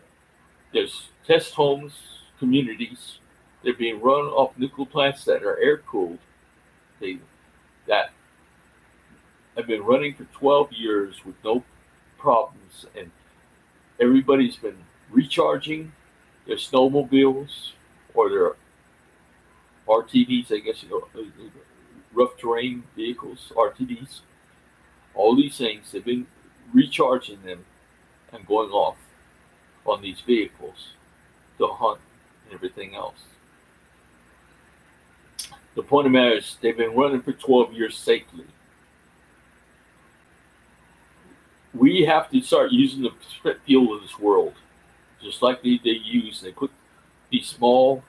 There's test homes, communities. They're being run off nuclear plants that are air cooled. They that have been running for 12 years with no problems, and everybody's been recharging their snowmobiles or their RTVs, I guess, rough terrain vehicles, RTVs. All these things, they've been recharging them and going off on these vehicles to hunt and everything else. The point of the matter is they've been running for 12 years safely. We have to start using the spent fuel of this world, just like they use. They put these small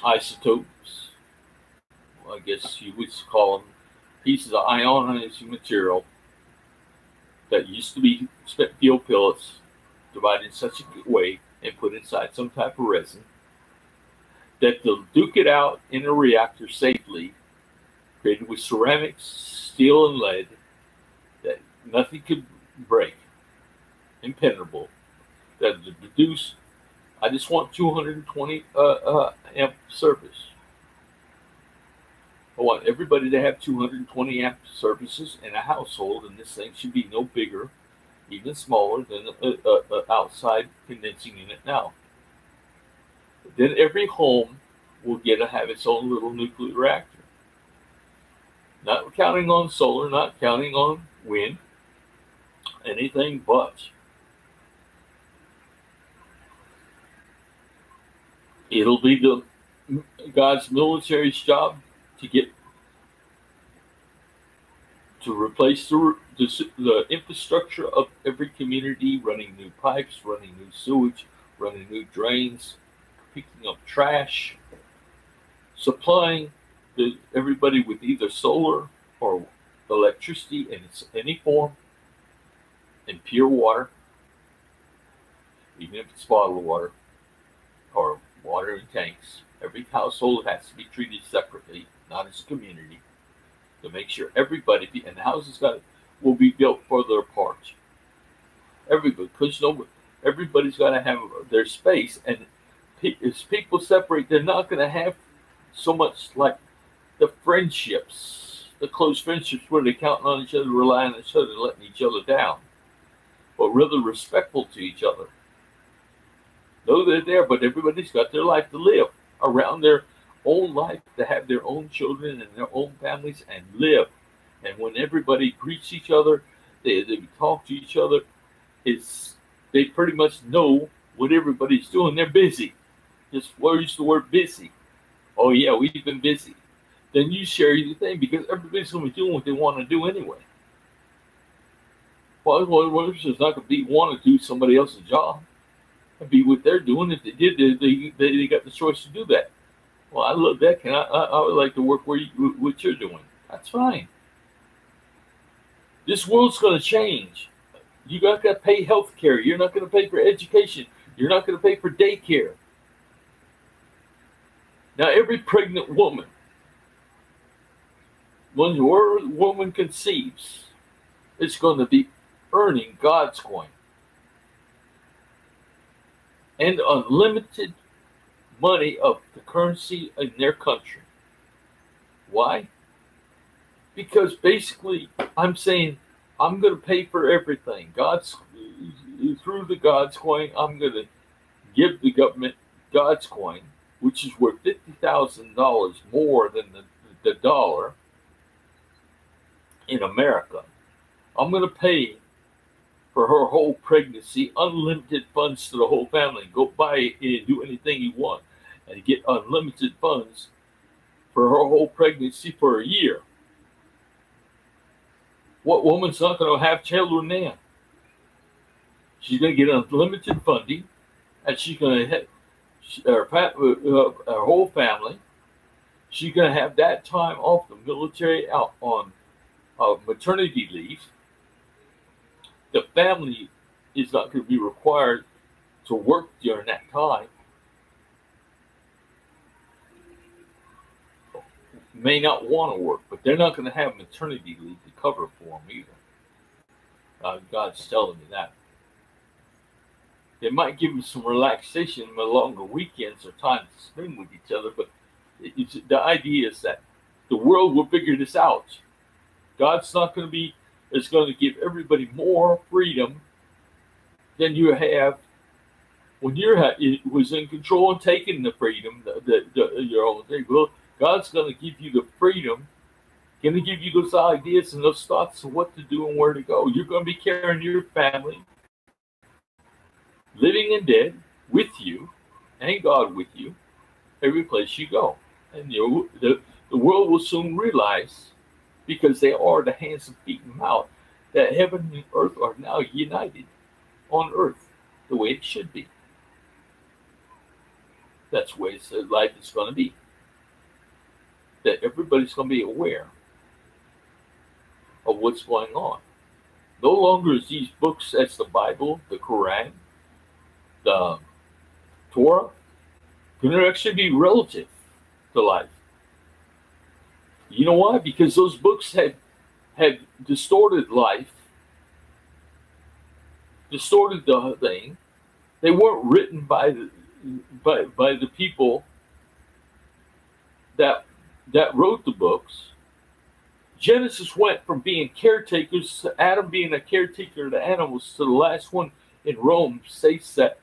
isotopes, I guess you would call them, pieces of ionized material that used to be spent fuel pellets, divided in such a way and put inside some type of resin that they'll duke it out in a reactor safely, created with ceramics, steel, and lead that nothing could break, impenetrable. That to produce, I just want 220 amp service. I want everybody to have 220 amp services in a household, and this thing should be no bigger, even smaller than an outside condensing unit now. Then every home will get to have its own little nuclear reactor. Not counting on solar, not counting on wind, anything but. It'll be God's military's job to get to replace the infrastructure of every community, running new pipes, running new sewage, running new drains, picking up trash, supplying everybody with either solar or electricity in any form, and pure water, even if it's bottled water or water in tanks. Every household has to be treated separately, not as a community, to make sure everybody, and the houses will be built for their part. Everybody, because everybody's got to have their space, and as people separate, they're not going to have so much like the friendships, the close friendships where they're counting on each other, relying on each other, letting each other down, but rather respectful to each other. Though they're there, but everybody's got their life to live around their own life, to have their own children and their own families and live. And when everybody greets each other, they talk to each other, they pretty much know what everybody's doing. They're busy. Just use the word busy. Oh yeah, we've been busy. Then you share your thing, because everybody's going to be doing what they want to do anyway. Well, it's just not going to want to do somebody else's job and be what they're doing. If they did, they got the choice to do that. Well, I love that. I would like to work what you're doing. That's fine. This world's going to change. You got to pay health care. You're not going to pay for education. You're not going to pay for daycare. Now, every pregnant woman, when your woman conceives, is going to be earning God's coin and unlimited money of the currency in their country. Why? Because basically, I'm saying I'm going to pay for everything. Through the God's coin, I'm going to give the government God's coin, which is worth $50,000 more than the dollar in America. I'm going to pay for her whole pregnancy, unlimited funds to the whole family. Go buy and do anything you want and get unlimited funds for her whole pregnancy for a year. What woman's not going to have children then? She's going to get unlimited funding, and she's going to have her whole family. She's going to have that time off the military, out on maternity leave. the family is not going to be required to work during that time. May not want to work, but they're not going to have maternity leave to cover for them either. God's telling me that. They might give them some relaxation along the weekends or time to spend with each other, but the idea is that the world will figure this out. God's not going to be, is going to give everybody more freedom than you have when it was in control and taking the freedom, your own thing. Well, God's going to give you the freedom, going to give you those ideas and those thoughts of what to do and where to go. You're going to be carrying your family, living and dead, with you, and God with you, every place you go. And the world will soon realize, because they are the hands and feet and mouth, that heaven and earth are now united on earth the way it should be. That's the way life is going to be. That everybody's going to be aware of what's going on. No longer is these books as the Bible, the Quran, the Torah, going to actually be relative to life. You know why? Because those books had distorted life, distorted the thing. They weren't written by the people that wrote the books. Genesis went from being caretakers to Adam being a caretaker of the animals to the last one in Rome states that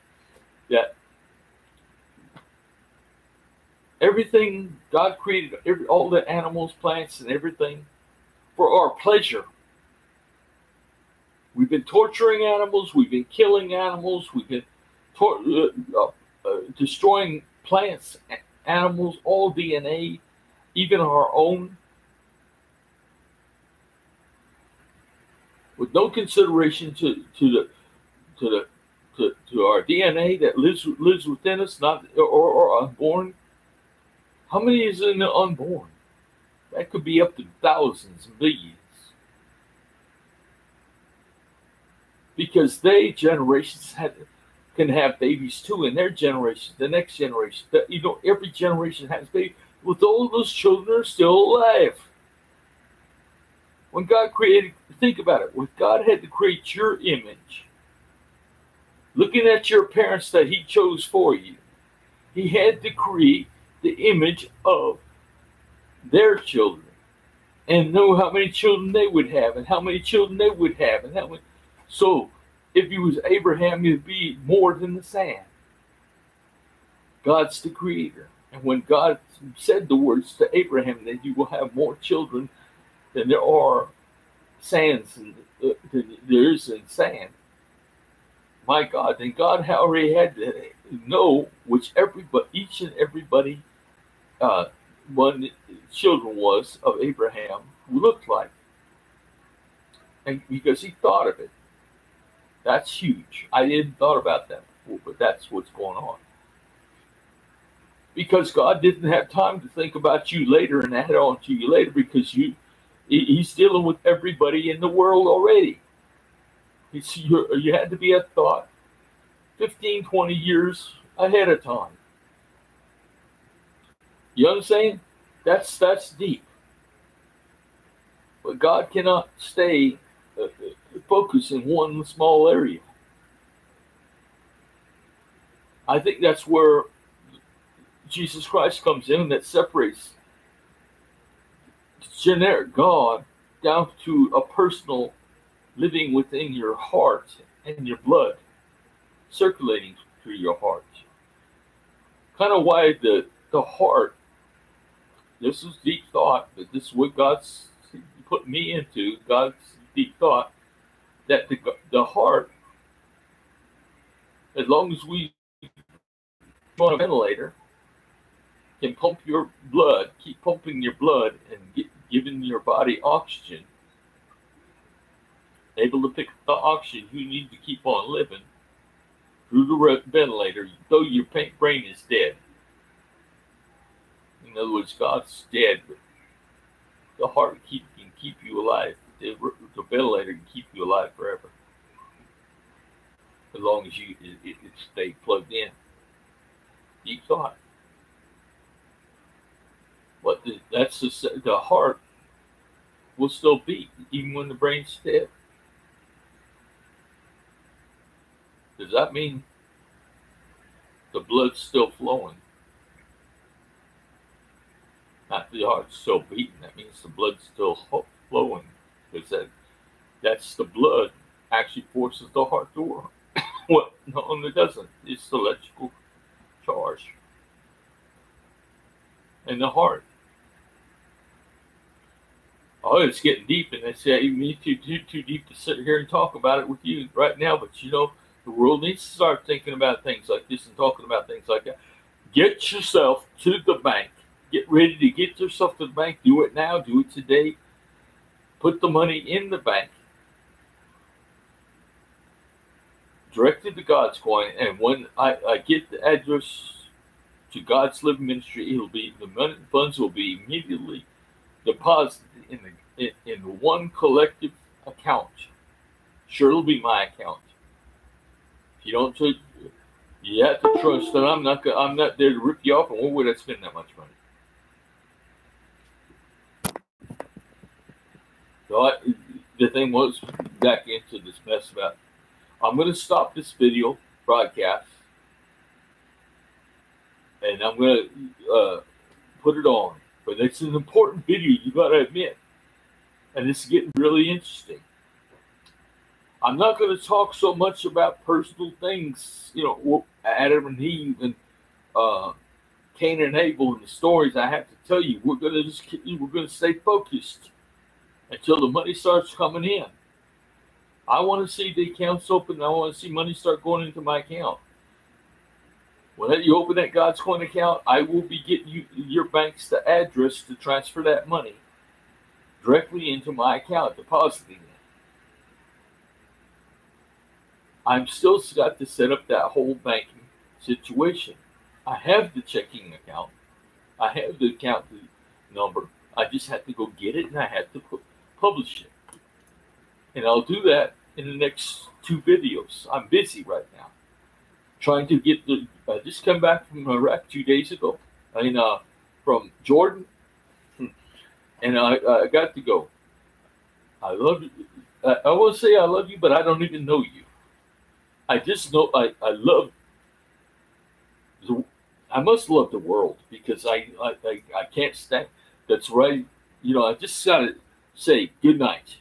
everything God created, all the animals, plants, and everything for our pleasure. We've been torturing animals. We've been killing animals. We've been destroying plants, animals, all DNA, even our own, with no consideration to our DNA that lives within us, not or unborn. How many is in the unborn? That could be up to thousands, millions. Because generations can have babies too in their generation, the next generation. Every generation has babies. With all those children are still alive. When God created, think about it. When God had to create your image, looking at your parents that He chose for you, He had to create the image of their children and know how many children they would have and how many children they would have and how many. So if he was Abraham, he'd be more than the sand. God's the creator. And when God said the words to Abraham that you will have more children than there are sands and there is in sand, my God, then God already had to know each and everybody one children was of Abraham who looked like. And because He thought of it. That's huge. I didn't thought about that before, but that's what's going on. Because God didn't have time to think about you later and add on to you later, because He's dealing with everybody in the world already. You had to be a thought 15, 20 years ahead of time. You know what I'm saying? That's deep. But God cannot stay focused in one small area. I think that's where Jesus Christ comes in, and that separates generic God down to a personal living within your heart and your blood, circulating through your heart. Kind of why the heart, this is deep thought, but this is what God's put me into, God's deep thought, that the heart, as long as we on a ventilator, can pump your blood, keep pumping your blood and giving your body oxygen, able to pick up the oxygen you need to keep on living through the ventilator, though your brain is dead. In other words, God's dead, but the heart can keep you alive. The ventilator can keep you alive forever. as long as it stayed plugged in. You thought. But that's the heart will still beat even when the brain's dead. Does that mean the blood's still flowing? Not the heart's still beating. That means the blood's still flowing. Because that's the blood actually forces the heart to work. Well, no, it doesn't. It's the electrical charge. And the heart. Oh, it's getting deep, and they say me too deep to sit here and talk about it with you right now. But you know, the world needs to start thinking about things like this and talking about things like that. Get yourself to the bank. Get ready to get yourself to the bank. Do it now. Do it today. Put the money in the bank. Directed to God's coin, and when I get the address to God's Living Ministry, it'll be the money funds will be immediately deposited in the one collective account. Sure, it'll be my account. If you don't, you have to trust that I'm not there to rip you off. And where would I spend that much money? So the thing was back into this mess about. I'm going to stop this video broadcast, and I'm going to put it on. But it's an important video, you got to admit. And it's getting really interesting. I'm not going to talk so much about personal things, you know, Adam and Eve and Cain and Abel and the stories I have to tell you. We're going to stay focused until the money starts coming in. I want to see the accounts open. I want to see money start going into my account. When you open that God's Coin account, I will be getting your bank's the address to transfer that money directly into my account, depositing it. I'm still got to set up that whole banking situation. I have the checking account. I have the account number. I just have to go get it, and I have to publish it. And I'll do that in the next 2 videos. I'm busy right now. Trying to get I just come back from Iraq 2 days ago. From Jordan. And I got to go. I love you. I won't say I love you, but I don't even know you. I just know I love. I must love the world because I can't stand. That's right. You know, I just gotta say good night.